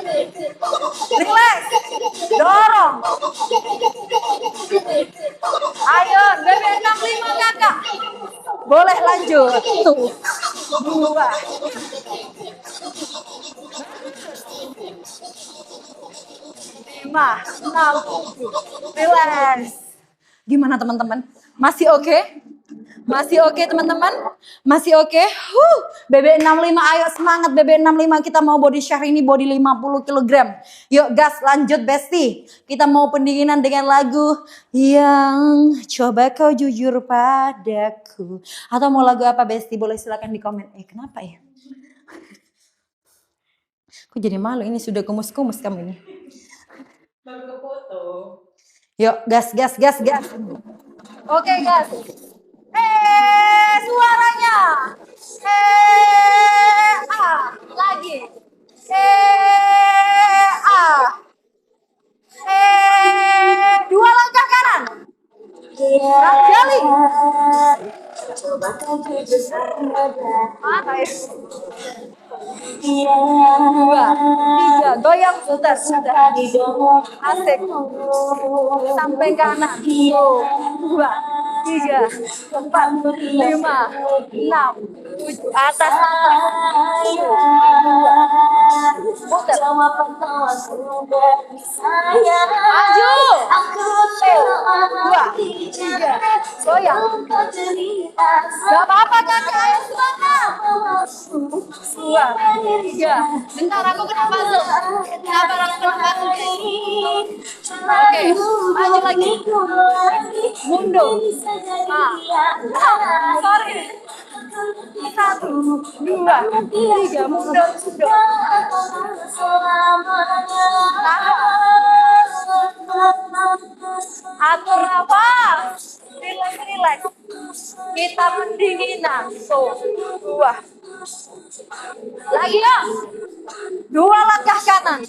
Relax. Dorong. Ayo, BB 65 kakak. Boleh lanjut. Tuh. 2. Lima, enam, relax. Gimana teman-teman? Masih oke? Masih oke teman-teman? Masih oke? BB65, ayo semangat BB65. Kita mau body share ini body 50 kg. Yuk gas, lanjut Besti. Kita mau pendinginan dengan lagu yang coba kau jujur padaku. Atau mau lagu apa Besti? Boleh silakan di komen. Kenapa ya? Aku jadi malu, ini sudah kumus-kumus kamu ini. Baru foto. Yuk, gas. Oke, gas. Suaranya. Lagi. Dua langkah kanan. Jali. Coba kau jujur Dua, tiga, goyang putar, sudah. Asik. Sampai kanan. 2, 3, 4, 5, 6, 7. Atas. Putar. Maju. 2, 3, goyang. Gak apa-apa kakak, ayo semangat. 2, 3. Bentar aku kena puzzle. Sabar aku kena puzzle. Oke, maju lagi. Mundur. Sorry. 1, 2, 3, mundur. Atur nafas. Relax. Kita pendinginan. Tuh, 2. Lagi ya. 2 langkah kanan.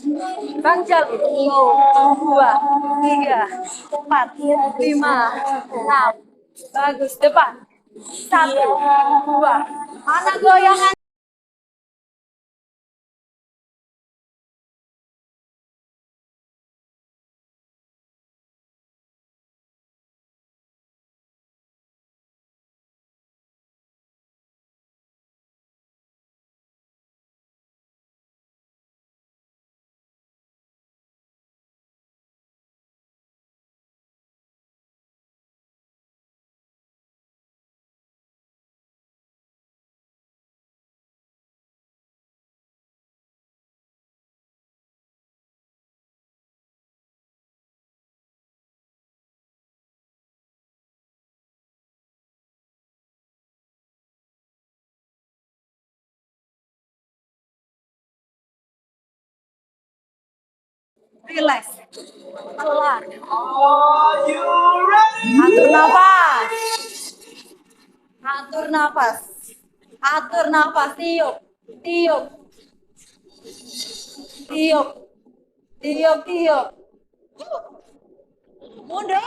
Bang Jali. 2, 3, 4, 5, 6. Bagus, depan. 1, 2. Mana goyangan? Relax. Pelan. Atur nafas. Atur nafas. Tiup. Mundur.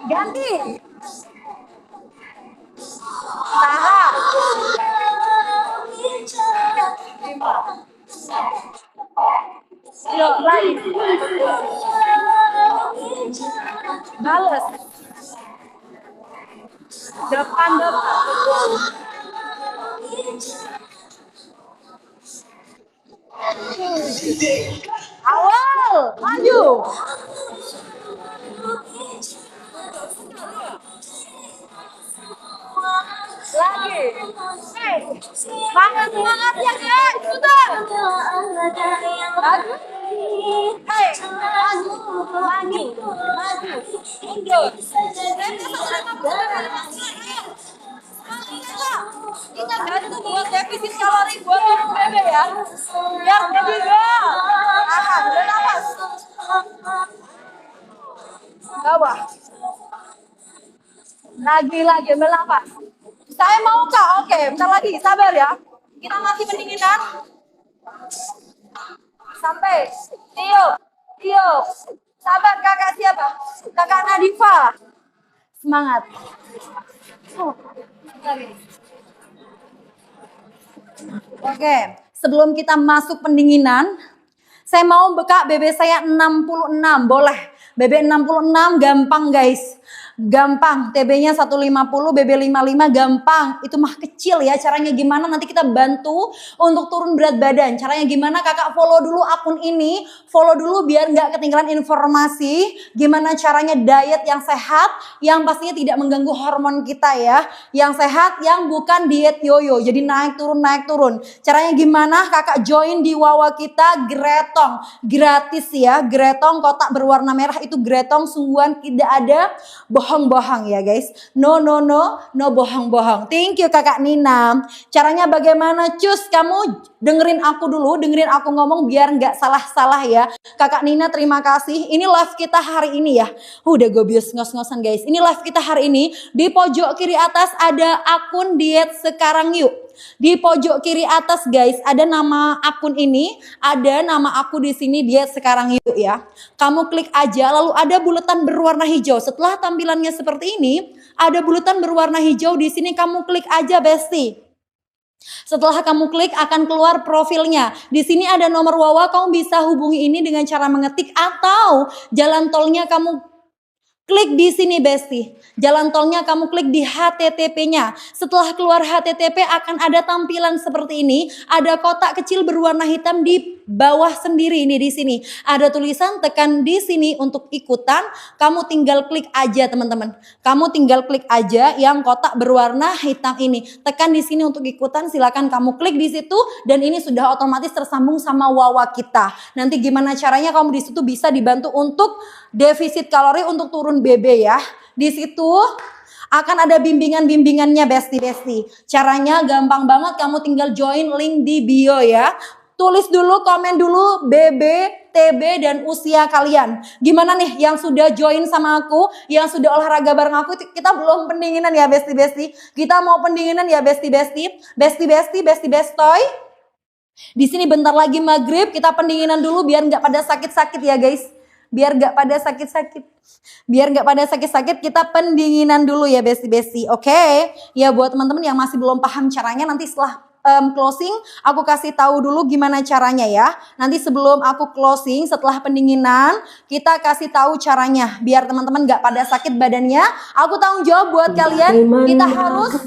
Ganti. Tahan. 5. Yuk, lagi. Balas. Depan. Awal, maju. Lagi. Semangatnya guys, sudah. Maju. Mundur. Kita bantu buat defisit kalori buat minum bebe ya. Biar jadi gol. Tahan, bernafas. Bawah. Lagi, bernafas. Saya mau kak, oke, bentar lagi, sabar ya. Kita masih pendinginan. Sampai. Tiup. Sabar kakak siapa? Kakak Nadifa. Semangat. Oke, sebelum kita masuk pendinginan, saya mau buka BB saya 66, boleh. BB 66 gampang guys. Gampang, TB-nya 150, BB 55 gampang. Itu mah kecil ya. Caranya gimana? Nanti kita bantu untuk turun berat badan. Caranya gimana? Kakak follow dulu akun ini. Follow dulu biar nggak ketinggalan informasi. Gimana caranya diet yang sehat. Yang pastinya tidak mengganggu hormon kita ya. Yang sehat, yang bukan diet yoyo. Jadi naik turun. Caranya gimana? Kakak join di Wawa kita Gretong. Gratis ya. Gretong kotak berwarna merah itu Gretong sungguhan tidak ada bohong-bohong ya guys. No bohong-bohong. Thank you kakak Nina. Caranya bagaimana cus? Kamu dengerin aku dulu, dengerin aku ngomong biar nggak salah-salah ya. Kakak Nina terima kasih. Ini live kita hari ini ya. Udah gue bius ngos-ngosan guys. Ini live kita hari ini. Di pojok kiri atas ada akun diet sekarang yuk. Di pojok kiri atas guys ada nama akun ini, ada nama aku di sini diet sekarang yuk ya. Kamu klik aja lalu ada bulatan berwarna hijau. Setelah tampilannya seperti ini, ada bulatan berwarna hijau di sini kamu klik aja Besti. Setelah kamu klik akan keluar profilnya. Di sini ada nomor Wawa, kamu bisa hubungi ini dengan cara mengetik atau jalan tolnya kamu klik di sini Besti. Jalan tolnya kamu klik di HTTP-nya. Setelah keluar HTTP akan ada tampilan seperti ini. Ada kotak kecil berwarna hitam di bawah sendiri ini di sini. Ada tulisan tekan di sini untuk ikutan. Kamu tinggal klik aja teman-teman. Kamu tinggal klik aja yang kotak berwarna hitam ini. Tekan di sini untuk ikutan. Silakan kamu klik di situ dan ini sudah otomatis tersambung sama Wawa kita. Nanti gimana caranya kamu di situ bisa dibantu untuk defisit kalori untuk turun BB ya. Di situ akan ada bimbingan-bimbingannya Besti. Caranya gampang banget, kamu tinggal join link di bio ya. Tulis dulu, komen dulu BB, TB dan usia kalian. Gimana nih yang sudah join sama aku, yang sudah olahraga bareng aku, kita belum pendinginan ya Besti. Kita mau pendinginan ya Besti. Bestoy. Di sini bentar lagi maghrib, kita pendinginan dulu biar nggak pada sakit-sakit ya guys. Biar nggak pada sakit-sakit kita pendinginan dulu ya Besti. Oke. Ya buat teman-teman yang masih belum paham caranya nanti setelah closing aku kasih tahu dulu gimana caranya ya. Nanti sebelum aku closing setelah pendinginan kita kasih tahu caranya biar teman-teman nggak pada sakit badannya. Aku tanggung jawab buat kalian. Kita harus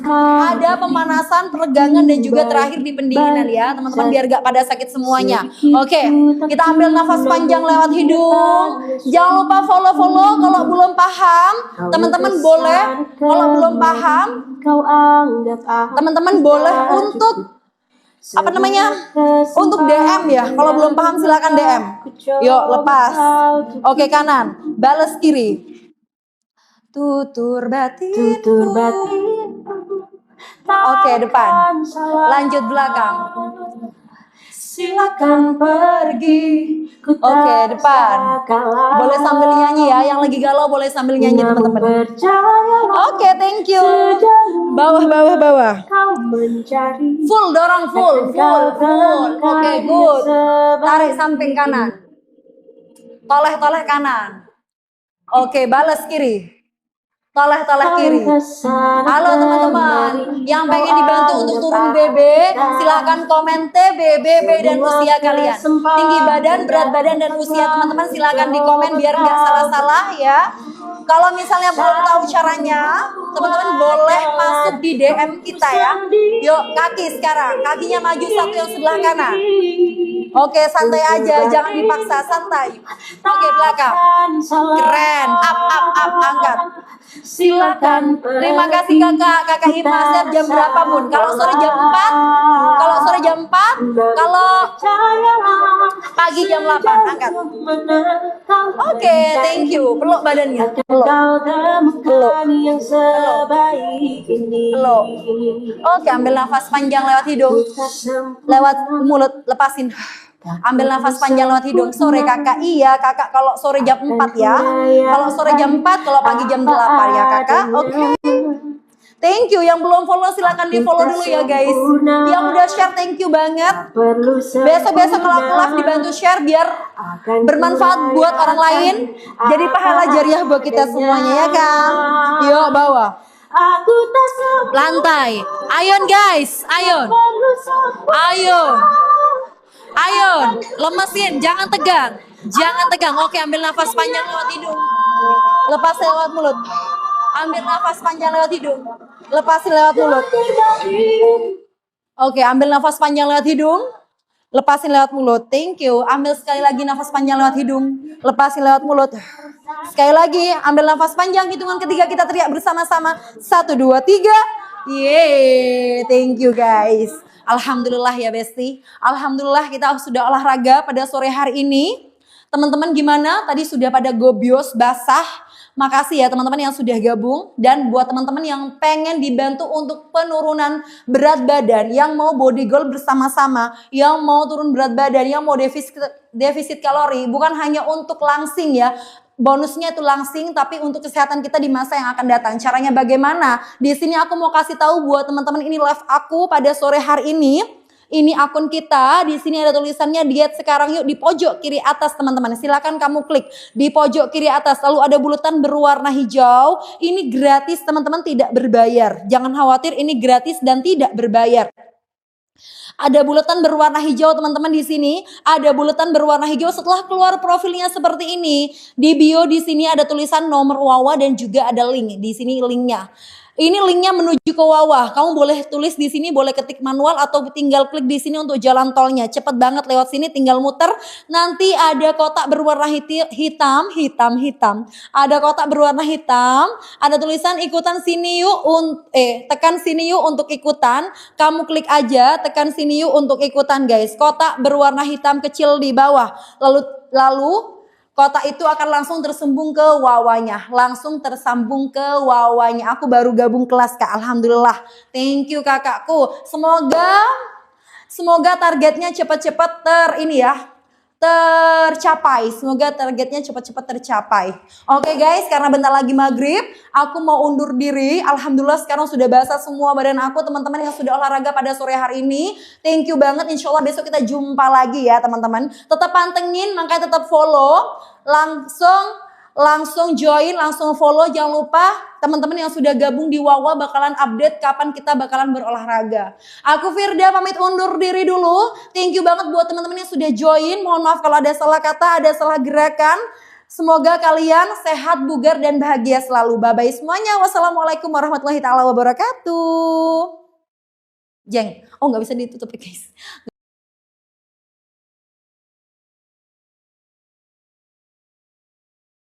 ada pemanasan, peregangan dan juga terakhir di pendinginan ya teman-teman biar nggak pada sakit semuanya. Oke, kita ambil nafas panjang lewat hidung. Jangan lupa follow kalau belum paham. Teman-teman boleh kalau belum paham teman-teman boleh untuk untuk DM ya. Kalau belum paham silakan DM. Yuk lepas. Oke kanan, balas kiri. Tutur batin. Oke depan. Lanjut belakang. Silakan pergi. Oke depan. Boleh sambil nyanyi ya. Yang lagi galau boleh sambil nyanyi teman-teman. Oke thank you. Bawah. Full dorong full. Oke good. Tarik samping kanan. Toleh kanan. Oke balas kiri. Toleh kiri. Halo teman-teman yang pengen dibantu untuk turun BB, silakan komen TB, BB dan usia kalian. Tinggi badan, berat badan dan usia teman-teman silakan di komen biar nggak salah-salah ya. Kalau misalnya belum tahu caranya, teman-teman boleh masuk di DM kita ya. Yuk kaki sekarang, kakinya maju satu yang sebelah kanan. Oke santai aja, jangan dipaksa, santai. Oke belakang, keren, up, angkat. Silakan. Terima kasih kakak Hima. Siap jam berapa bun? Kalau sore jam 4, kalau pagi jam 8 angkat. Oke, thank you. Peluk badannya. Peluk. Oke, ambil nafas panjang lewat hidung. Lewat mulut, lepasin. Ambil nafas panjang lewat hidung. Sore kakak, iya kakak kalau sore jam 4 ya. Kalau sore jam 4, kalau pagi jam 8 ya kakak. Oke. Thank you. Yang belum follow silakan di follow dulu ya guys. Yang udah share thank you banget. Besok-besok kalau aku live dibantu share biar bermanfaat buat orang lain. Jadi pahala jariah buat kita semuanya ya kan. Yuk bawah. Aku tak sempat Lantai. Ayon guys. Ayon. Ayon. Ayon. Lemesin. Jangan tegang. Jangan tegang. Oke, ambil nafas panjang lewat hidung. Lepasin lewat mulut. Ambil nafas panjang lewat hidung. Lepasin lewat mulut. Oke, ambil nafas panjang lewat hidung. Lepasin lewat mulut. Thank you. Ambil sekali lagi nafas panjang lewat hidung. Lepasin lewat mulut. Sekali lagi, ambil nafas panjang. Hitungan ketiga kita teriak bersama-sama. 1, 2, 3. Yeay. Thank you guys. Alhamdulillah ya Besti. Alhamdulillah kita sudah olahraga pada sore hari ini. Teman-teman gimana? Tadi sudah pada gobios basah. Makasih ya teman-teman yang sudah gabung. Dan buat teman-teman yang pengen dibantu untuk penurunan berat badan, yang mau body goal bersama-sama, yang mau turun berat badan, yang mau defisit kalori, bukan hanya untuk langsing ya. Bonusnya itu langsing, tapi untuk kesehatan kita di masa yang akan datang. Caranya bagaimana? Di sini aku mau kasih tahu buat teman-teman, ini live aku pada sore hari ini. Ini akun kita, di sini ada tulisannya diet sekarang yuk di pojok kiri atas teman-teman. Silakan kamu klik di pojok kiri atas. Lalu ada bulatan berwarna hijau. Ini gratis teman-teman, tidak berbayar. Jangan khawatir, ini gratis dan tidak berbayar. Ada bulatan berwarna hijau teman-teman di sini. Ada bulatan berwarna hijau setelah keluar profilnya seperti ini. Di bio di sini ada tulisan nomor Wawa dan juga ada link. Di sini linknya. Ini linknya menuju ke Wawa. Kamu boleh tulis di sini, boleh ketik manual atau tinggal klik di sini untuk jalan tolnya. Cepet banget lewat sini, tinggal muter. Nanti ada kotak berwarna hitam. Ada kotak berwarna hitam. Ada tulisan ikutan sini yuk. Tekan sini yuk untuk ikutan. Kamu klik aja, tekan sini yuk untuk ikutan guys. Kotak berwarna hitam kecil di bawah. Lalu kotak itu akan langsung tersambung ke Wawanya. Langsung tersambung ke Wawanya. Aku baru gabung kelas Kak. Alhamdulillah. Thank you kakakku. Semoga targetnya cepat-cepat tercapai. Semoga targetnya cepat-cepat tercapai. Oke guys, karena bentar lagi maghrib, aku mau undur diri. Alhamdulillah sekarang sudah basah semua badan aku. Teman-teman yang sudah olahraga pada sore hari ini, thank you banget. Insya Allah besok kita jumpa lagi ya teman-teman. Tetap pantengin, makanya tetap follow. Langsung join, langsung follow. Jangan lupa teman-teman yang sudah gabung di Wawa bakalan update kapan kita bakalan berolahraga. Aku Firda pamit undur diri dulu. Thank you banget buat teman-teman yang sudah join. Mohon maaf kalau ada salah kata, ada salah gerakan. Semoga kalian sehat, bugar, dan bahagia selalu. Bye-bye semuanya. Wassalamualaikum warahmatullahi wabarakatuh. Jeng, oh nggak bisa ditutup guys.